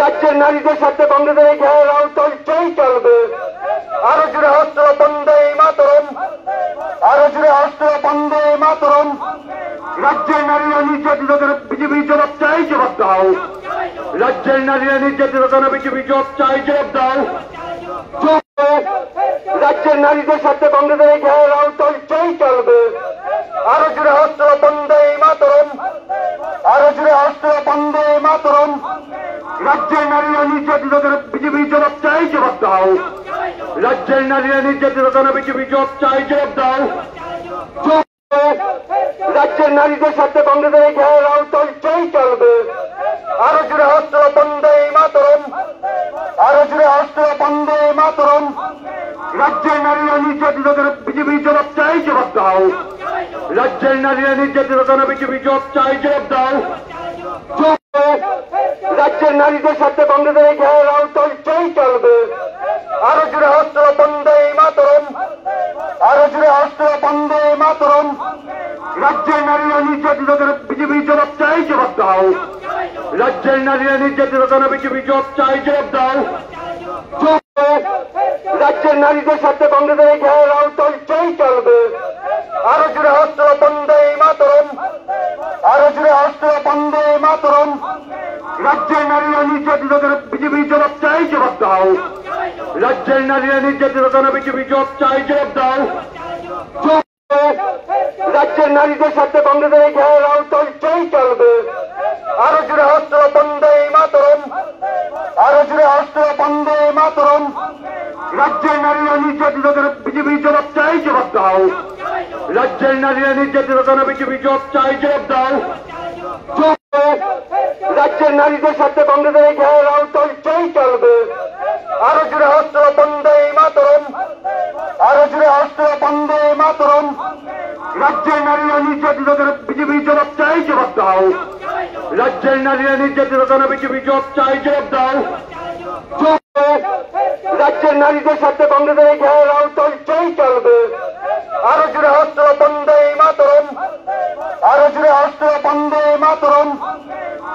রাজ্যের নারীদের সাথে কংগ্রেসের এই ঘেরাও চলছেই চলবে। আরো জুড়ে হস্ত বন্দে মাতরম, আরো জুড়ে হস্ত বন্দে মাতরম। রাজ্যের নারীরা নির্যাতিত করে বিজেপি জবাব চাই, জবাব দাও। রাজ্যের নারীরা নির্যাতিত করে বিজেপি জবাব চাই, জবাব দাও। রাজ্যের নারীদের সাথে কংগ্রেসের এই ঘেরাও চলছেই চলবে। আরো জুড়ে হস্ত বন্দে মাতরম, আরো জুড়ে হস্ত বন্দে মাতরম। রাজ্যের নারীরা নির্যাতিত করে বিজেপি জবাব চাই, জবাব দাও। রাজ্যের নারীরা নির্যাতিত করে বিজেপি জবাব চাই, জবাব দাও। রাজ্যের নারীদের সাথে কংগ্রেসের এই ঘেরাও চলছেই চলবে। আরো জুড়ে হস্ত বন্দে মাতরম, আরো জুড়ে হস্ত বন্দে মাতরম। রাজ্যের নারীরা নির্যাতিত করে বিজেপি জবাব চাই, জবাব দাও। রাজ্যের নারীরা নির্যাতিত করে বিজেপি জবাব চাই, জবাব দাও। রাজ্যের নারীদের সাথে কংগ্রেসের এই ঘেরাও চলছেই চলবে। আরো জুড়ে হস্ত বন্দে মাতরম, আরো জুড়ে হস্ত বন্দে মাতরম। রাজ্যের নারীরা নির্যাতিত করে বিজেপি জবাব চাই, জবাব দাও। রাজ্যের নারীরা নির্যাতিত করে বিজেপি জবাব চাই, জবাব দাও। রাজ্যের নারীদের সাথে কংগ্রেসের এই ঘেরাও চলছেই চলবে। আরো জুড়ে হস্ত বন্দে মাতরম, আরো জুড়ে হস্ত বন্দে মাতরম। রাজ্যের নারীরা নির্যাতিত করে বিজেপি জবাব চাই, জবাব দাও। রাজ্যের নারীরা নির্যাতিত করে বিজেপি জবাব চাই, জবাব দাও। রাজ্যের নারীদের সাথে কংগ্রেসের এই ঘেরাও চলছেই চলবে। আরো জুড়ে হস্ত বন্দে মাতরম, আরো জুড়ে হস্ত বন্দে মাতরম। রাজ্যের নারীরা নির্যাতিত করে বিজেপি জবাব চাই, জবাব দাও। রাজ্যের নারীরা নির্যাতিত করে বিজেপি জবাব চাই, জবাব দাও। রাজ্যের নারীদের সাথে কংগ্রেসের এই ঘেরাও চলছেই চলবে। আরো জুড়ে হস্ত বন্দে মাতরম, আরো জুড়ে হস্ত বন্দে মাতরম। রাজ্যের নারীরা নির্যাতিত করে বিজেপি জবাব চাই, জবাব দাও। রাজ্যের নারীরা নির্যাতিত করে বিজেপি জবাব চাই, জবাব দাও। রাজ্যের নারীদের সাথে কংগ্রেসের এই ঘেরাও চলছেই চলবে। আরো জুড়ে হস্ত বন্দে মাতরম, আরো জুড়ে হস্ত বন্দে মাতরম।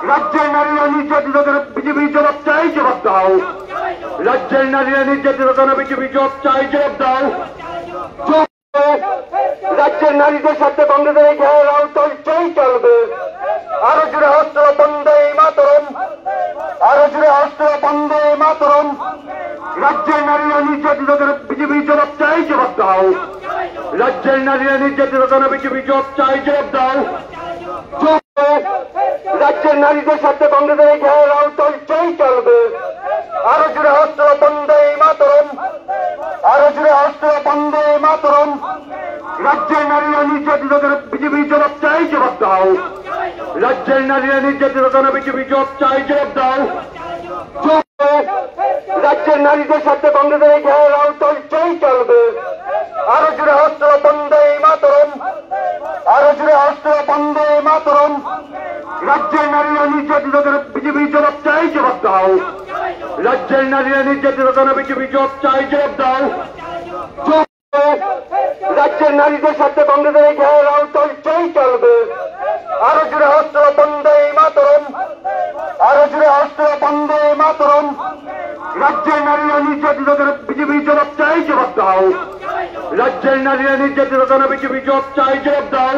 রাজ্যের নারীরা নির্যাতিত করে বিজেপি জবাব চাই, জবাব দাও। রাজ্যের নারীরা নির্যাতিত করে বিজেপি জবাব চাই, জবাব দাও। রাজ্যের নারীদের সাথে কংগ্রেসের এই ঘেরাও চলছেই চলবে। আরো জুড়ে হস্ত বন্দে মাতরম, আরো জুড়ে হস্ত বন্দে মাতরম। রাজ্যের নারীরা নির্যাতিত করে বিজেপি জবাব চাই, জবাব দাও। রাজ্যের নারীরা নির্যাতিত করে বিজেপি জবাব চাই, জবাব দাও। রাজ্যের নারীদের সাথে কংগ্রেসের এই ঘেরাও চলছেই চলবে। আরো জুড়ে হস্ত বন্দে মাতরম, আরো জুড়ে হস্ত বন্দে মাতরম। রাজ্যের নারীরা নির্যাতিত করে বিজেপি জবাব চাই, জবাব দাও। রাজ্যের নারীরা নির্যাতিত করে বিজেপি জবাব চাই, জবাব দাও। রাজ্যের নারীদের সাথে কংগ্রেসের এই ঘেরাও চলছেই চলবে। আরো জুড়ে হস্ত বন্দে মাতরম, আরো জুড়ে হস্ত বন্দে মাতরম। রাজ্যের নারীরা নির্যাতিত করে বিজেপি জবাব চাই, জবাব দাও। রাজ্যের নারীরা নির্যাতিত করে বিজেপি জবাব চাই, জবাব দাও। রাজ্যের নারীদের সাথে কংগ্রেসের এই ঘেরাও চলছেই চলবে। আরো জুড়ে হস্ত বন্দে মাতরম, আরো জুড়ে হস্ত বন্দে মাতরম। রাজ্যের নারীরা নির্যাতিত করে বিজেপি জবাব চাই, জবাব দাও। রাজ্যের নারীরা নির্যাতিত করে বিজেপি জবাব চাই, জবাব দাও।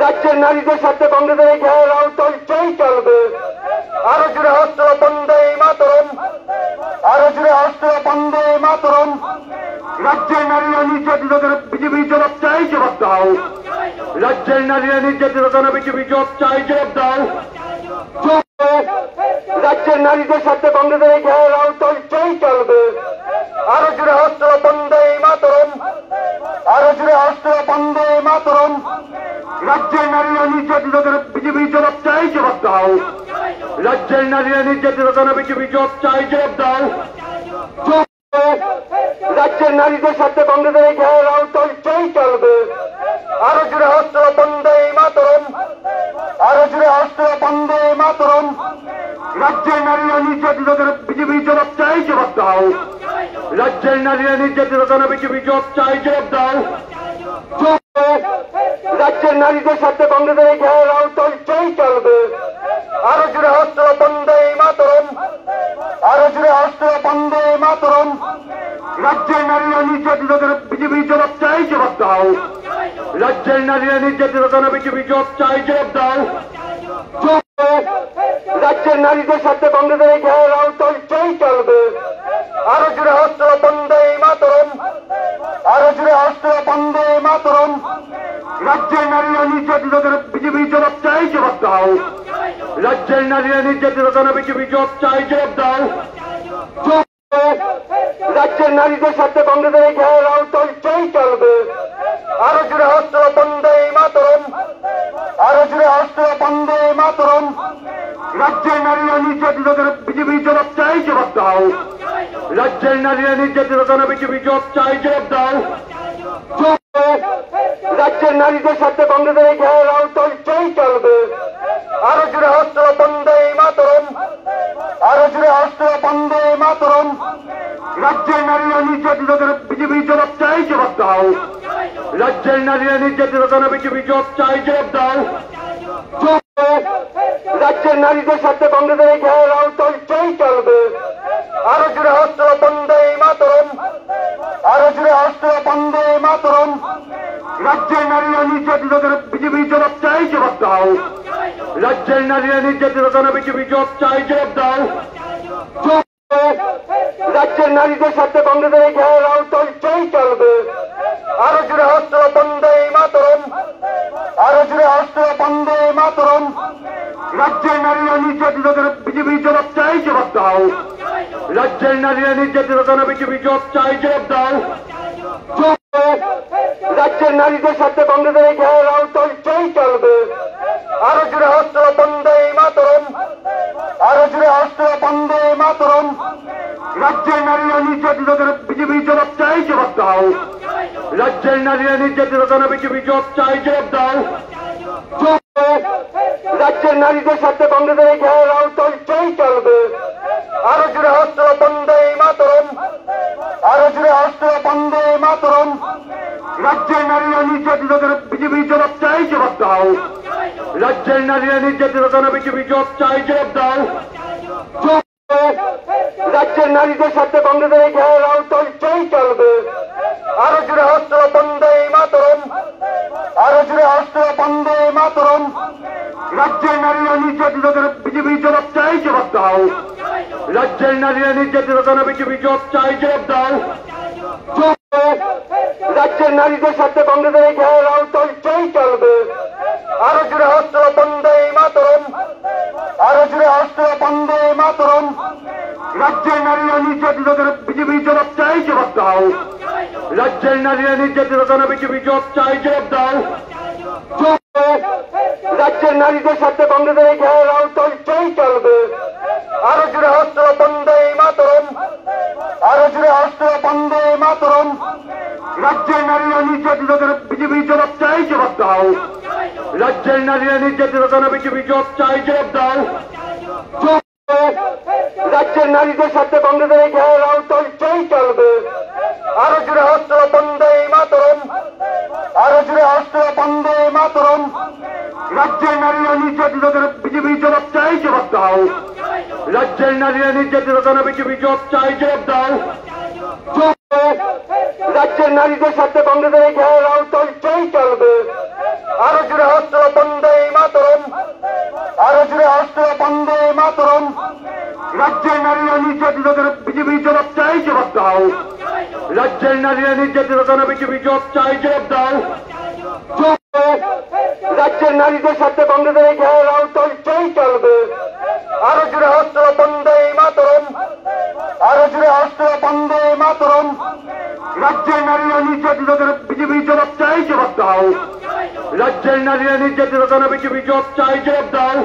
রাজ্যের নারীদের সাথে কংগ্রেসের এই ঘেরাও চলছেই চলবে। আরো জুড়ে হস্ত বন্দে মাতরম, আরো জুড়ে হস্ত বন্দে মাতরম। রাজ্যের নারীরা নির্যাতিত করে বিজেপি জবাব চাই, জবাব দাও। রাজ্যের নারীরা নির্যাতিত করে বিজেপি জবাব চাই, জবাব দাও। রাজ্যের নারীদের সাথে কংগ্রেসের এই ঘেরাও চলছেই চলবে। আরো জুড়ে হস্ত বন্দে মাতরম, আরো জুড়ে হস্ত বন্দে মাতরম। রাজ্যের নারীরা নির্যাতিত করে বিজেপি জবাব চাই, জবাব দাও। রাজ্যের নারীরা নির্যাতিত করে বিজেপি জবাব চাই, জবাব দাও। রাজ্যের নারীদের সাথে কংগ্রেসের এই ঘেরাও চলছেই চলবে। আরো জোরে হস্ত বন্দে মাতরম, আরো জোরে হস্ত বন্দে মাতরম। রাজ্যের নারীরা নির্যাতিত বিজেপি জবাব চাই, জবাব দাও। রাজ্যের নারীরা নির্যাতিত বিজেপি জবাব চাই, জবাব দাও। রাজ্যের নারীদের সাথে কংগ্রেসের ঘেরাও চলছেই চলবে। আরো জোরে হস্ত বন্দে মাতরম, আরো জোরে হস্ত বন্দে মাতরম। রাজ্যের নারীরা নির্যাতিত বিজেপি জবাব চাই, জবাব দাও। রাজ্যের নারীরা নির্যাতিত বিজেপি জবাব চাই, জবাব দাও। রাজ্যের নারীদের সাথে কংগ্রেসের ঘেরাও চলছেই চলবে। আরো জোরে হস্ত বন্দে মাতরম, আরো জোরে হস্ত বন্দে মাতরম। রাজ্যের নারীরা নির্যাতিত বিজেপি জবাব চাই, জবাব দাও। রাজ্যের নারীরা নির্যাতিত বিজেপি জবাব চাই, জবাব দাও। রাজ্যের নারীদের সাথে কংগ্রেসের ঘেরাও চলছেই চলবে। আরো জোরে হস্ত বন্দে মাতরম, আরো জোরে হস্ত বন্দে মাতরম। রাজ্যের নারীরা নির্যাতিত বিজেপি জবাব চাই, জবাব দাও। রাজ্যের নারীরা নির্যাতিত বিজেপি জবাব চাই, জবাব দাও। রাজ্যের নারীদের সাথে কংগ্রেসের ঘেরাও চলছেই চলবে। আরো জোরে হস্ত বন্দে মাতরম, আরো জোরে হস্ত বন্দে মাতরম। রাজ্যের নারীরা নির্যাতিত বিজেপি জবাব চাই, জবাব দাও। রাজ্যের নারীরা নির্যাতিত বিজেপি জবাব চাই, জবাব দাও। রাজ্যের নারীদের সাথে কংগ্রেসের ঘেরাও চলছেই চলবে। আরো জোরে হস্ত বন্দে মাতরম, আরো জোরে হস্ত বন্দে মাতরম। রাজ্যের নারীরা নির্যাতিত বিজেপি জবাব চাই, জবাব দাও। রাজ্যের নারীরা নির্যাতিত বিজেপি জবাব চাই, জবাব দাও। রাজ্যের নারীদের সাথে কংগ্রেসের ঘেরাও চলছেই চলবে। আরো জোরে হস্ত বন্দে মাতরম, আরো জোরে হস্ত বন্দে মাতরম। রাজ্যের নারীরা নির্যাতিত বিজেপি জবাব চাই, জবাব দাও। রাজ্যের নারীরা নির্যাতিত বিজেপি জবাব চাই, জবাব দাও। রাজ্যের নারীদের সাথে কংগ্রেসের ঘেরাও চলছেই চলবে। আরো জোরে হস্ত বন্দে মাতরম, আরো জোরে হস্ত বন্দে মাতরম। রাজ্যের নারীরা নির্যাতিত বিজেপি জবাব চাই, জবাব দাও। রাজ্যের নারীরা নির্যাতিত বিজেপি জবাব চাই, জবাব দাও। রাজ্যের নারীদের সাথে কংগ্রেসের ঘেরাও চলছেই চলবে। আরো জোরে হস্ত বন্দে মাতরম, আরো জোরে হস্ত বন্দে মাতরম। রাজ্যের নারীরা নির্যাতিত বিজেপি জবাব চাই, জবাব দাও। রাজ্যের নারীরা নির্যাতিত বিজেপি জবাব চাই, জবাব দাও। রাজ্যের নারীদের সাথে কংগ্রেসের ঘেরাও চলছেই চলবে। আরো জোরে হস্ত বন্দে মাতরম, আরো জোরে হস্ত বন্দে মাতরম। রাজ্যের নারীরা নির্যাতিত বিজেপি জবাব চাই, জবাব দাও। রাজ্যের নারীরা নির্যাতিত বিজেপি জবাব চাই, জবাব দাও। রাজ্যের নারীদের সাথে কংগ্রেসের ঘেরাও চলছেই চলবে। আরো জোরে হস্ত বন্দে মাতরম, আরো জোরে হস্ত বন্দে মাতরম। রাজ্যের নারীরা নির্যাতিত বিজেপি জবাব চাই, জবাব দাও। রাজ্যের নারীরা নির্যাতিত বিজেপি জবাব চাই, জবাব দাও। রাজ্যের নারীদের সাথে কংগ্রেসের ঘেরাও চলছেই চলবে। আরো জোরে হস্ত বন্দে মাতরম, আরো জোরে হস্ত বন্দে মাতরম। রাজ্যের নারীরা নির্যাতিত বিজেপি জবাব চাই, জবাব দাও। রাজ্যের নারীরা নির্যাতিত বিজেপি জবাব চাই, জবাব দাও। রাজ্যের নারীদের সাথে কংগ্রেসের ঘেরাও চলছেই চলবে। আরো জোরে হস্ত বন্দে মাতরম, আরো জোরে হস্ত বন্দে মাতরম। রাজ্যের নারীরা নির্যাতিত বিজেপি জবাব চাই, জবাব দাও। রাজ্যের নারীরা নির্যাতিত বিজেপি জবাব চাই, জবাব দাও। রাজ্যের নারীদের সাথে কংগ্রেসের ঘেরাও চলছেই চলবে। আরো জোরে হস্ত বন্দে মাতরম, আরো জোরে হস্ত বন্দে মাতরম। রাজ্যের নারীরা নির্যাতিত বিজেপি জবাব চাই, জবাব দাও। রাজ্যের নারীরা নির্যাতিত বিজেপি জবাব চাই, জবাব দাও। রাজ্যের নারীদের সাথে কংগ্রেসের ঘেরাও চলছেই চলবে। আরো জোরে হস্ত বন্দে মাতরম, আরো জোরে হস্ত বন্দে মাতরম। রাজ্যের নারীরা নির্যাতিত বিজেপি জবাব চাই, জবাব দাও। রাজ্যের নারীরা নির্যাতিত বিজেপি জবাব চাই, জবাব দাও।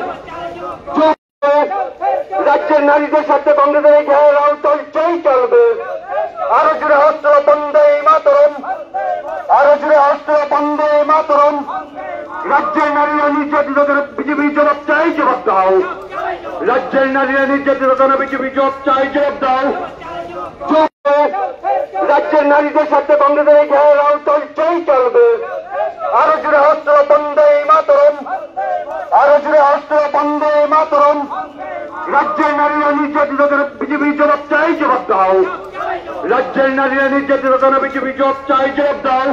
রাজ্যের নারীদের সাথে কংগ্রেসের ঘেরাও চলছেই চলবে। আরো জোরে হস্ত বন্দে মাতরম, আরো জোরে হস্ত বন্দে মাতরম। নির্যাতিত কেন বিজেপি জবাব চাই, জবাব দাও। রাজ্যের নারীরা নির্যাতিত কেন বিজেপি জবাব চাই, জবাব দাও। রাজ্যের নারীদের সাথে কংগ্রেসের এই ঘেরাও চলছেই চলবে। আরো জুড়ে অস্ত্র বন্দে মাতরম, আরো জুড়ে অস্ত্র বন্দে মাতরম। রাজ্যের নারীরা নির্যাতিত কেন বিজেপি জবাব চাই, জবাব দাও। রাজ্যের নারীরা নির্যাতিত কেন বিজেপি জবাব চাই, জবাব দাও।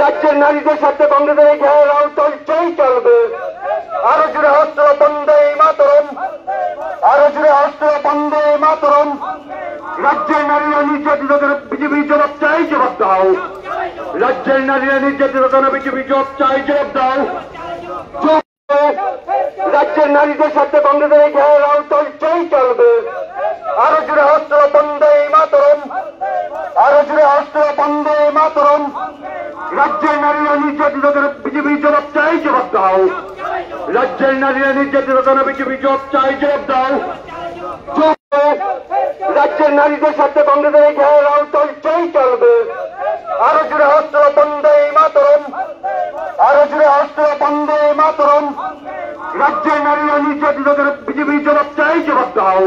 রাজ্যের নারীদের সাথে কংগ্রেসের এই ঘেরাও চলছেই চলবে। আরো জুড়ে অস্ত্র বন্দে মাতরম, আরো জুড়ে অস্ত্র বন্দে মাতরম। রাজ্যের নারীরা নির্যাতিত কেন বিজেপি জবাব চাই, জবাব দাও। রাজ্যের নারীরা নির্যাতিত কেন বিজেপি জবাব চাই, জবাব দাও। রাজ্যের নারীদের সাথে কংগ্রেসের এই ঘেরাও চলছেই চলবে। আরো জুড়ে অস্ত্র বন্দে মাতরম, আরো জুড়ে অস্ত্র বন্দে মাতরম। রাজ্যের নারীরা নির্যাতিত কেন বিজেপি জবাব চাই, জবাব দাও। রাজ্যের নারীরা নির্যাতিত কেন বিজেপি জবাব চাই, জবাব দাও। রাজ্যের নারীদের সাথে কংগ্রেসের এই ঘেরাও চলছেই চলবে। আরো জুড়ে অস্ত্র বন্দে মাতরম, আরো জুড়ে অস্ত্র বন্দে মাতরম। রাজ্যের নারীরা নির্যাতিত কেন বিজেপি জবাব চাই, জবাব দাও।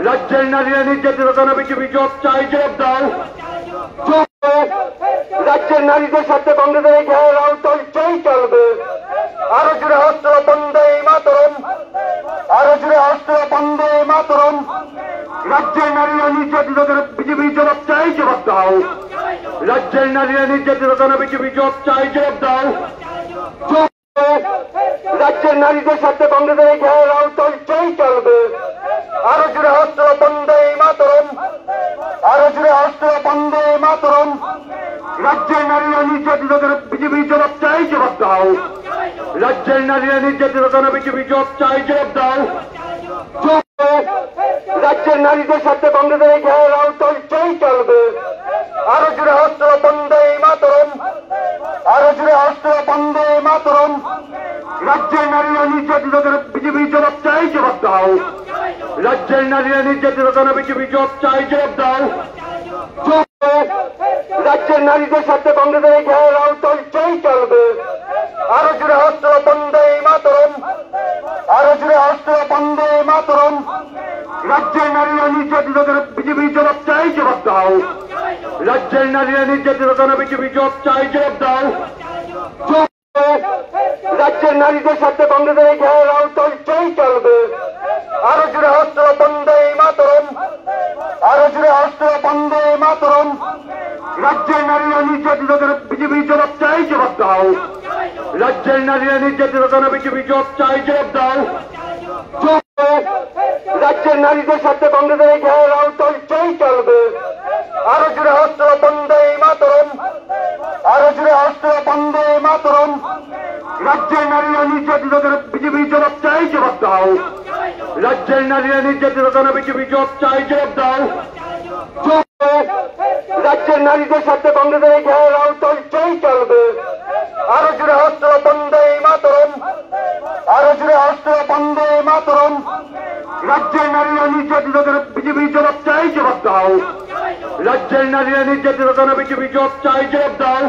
রাজ্যের নারীরা নির্যাতিত কেন বিজেপি জবাব চাই, জবাব দাও। রাজ্যের নারীদের সাথে কংগ্রেসের এই ঘেরাও চলছেই চলবে। আরো জুড়ে অস্ত্র বন্দে মাতরম, আরো জুড়ে অস্ত্র বন্দে মাতরম। রাজ্যের নারীরা নির্যাতিত কেন বিজেপি জবাব চাই, জবাব দাও। রাজ্যের নারীরা নির্যাতিত কেন বিজেপি জবাব চাই, জবাব দাও। রাজ্যের নারীদের সাথে কংগ্রেসের এই ঘেরাও চলছেই চলবে। আরো জুড়ে অস্ত্র বন্দে মাতরম, আরো জুড়ে অস্ত্র বন্দে মাতরম। রাজ্যের নারীরা নির্যাতিত কেন বিজেপি জবাব চাই, জবাব দাও। রাজ্যের নারীরা নির্যাতিত কেন বিজেপি জবাব চাই, জবাব দাও। রাজ্যের নারীদের সাথে কংগ্রেসের এই ঘেরাও চলছেই চলবে। আরো জুড়ে অস্ত্র বন্দে মাতরম, আরো জুড়ে অস্ত্র বন্দে মাতরম। রাজ্যের নারীরা নির্যাতিত কেন বিজেপি জবাব চাই, জবাব দাও। রাজ্যের নারীরা নির্যাতিত কেন বিজেপি জবাব চাই, জবাব দাও। রাজ্যের নারীদের সাথে কংগ্রেসের এই ঘেরাও চলছেই চলবে। আরো জুড়ে অস্ত্র বন্দে মাতরম, আরো জুড়ে অস্ত্র বন্দে মাতরম। রাজ্যের নারীরা নির্যাতিত কেন বিজেপি জবাব চাই, জবাব দাও। রাজ্যের নারীরা নির্যাতিত কেন বিজেপি জবাব চাই, জবাব দাও। রাজ্যের নারীদের সাথে কংগ্রেসের এই ঘেরাও চলছেই চলবে। আরো জুড়ে অস্ত্র বন্দে মাতরম, আরো জুড়ে অস্ত্র বন্দে মাতরম। রাজ্যের নারীরা নির্যাতিত কেন বিজেপি জবাব চাই, জবাব দাও। রাজ্যের নারীরা নির্যাতিত কেন বিজেপি জবাব চাই, জবাব দাও। রাজ্যের নারীদের সাথে কংগ্রেসের এই ঘেরাও চলছেই চলবে। আরো জুড়ে অস্ত্র বন্দে মাতরম, আরো জুড়ে অস্ত্র বন্দে মাতরম। রাজ্যের নারীরা নির্যাতিত কেন বিজেপি জবাব চাই, জবাব দাও। রাজ্যের নারীরা নির্যাতিত কেন বিজেপি জবাব চাই, জবাব দাও। রাজ্যের নারীদের সাথে কংগ্রেসের এই ঘেরাও চলছেই চলবে। আরো জুড়ে অস্ত্র বন্দে মাতরম, আরো জুড়ে অস্ত্র বন্দে মাতরম। রাজ্যের নারীরা নির্যাতিত কেন বিজেপি জবাব চাই, জবাব দাও। রাজ্যের নারীরা নির্যাতিত কেন বিজেপি জবাব চাই, জবাব দাও।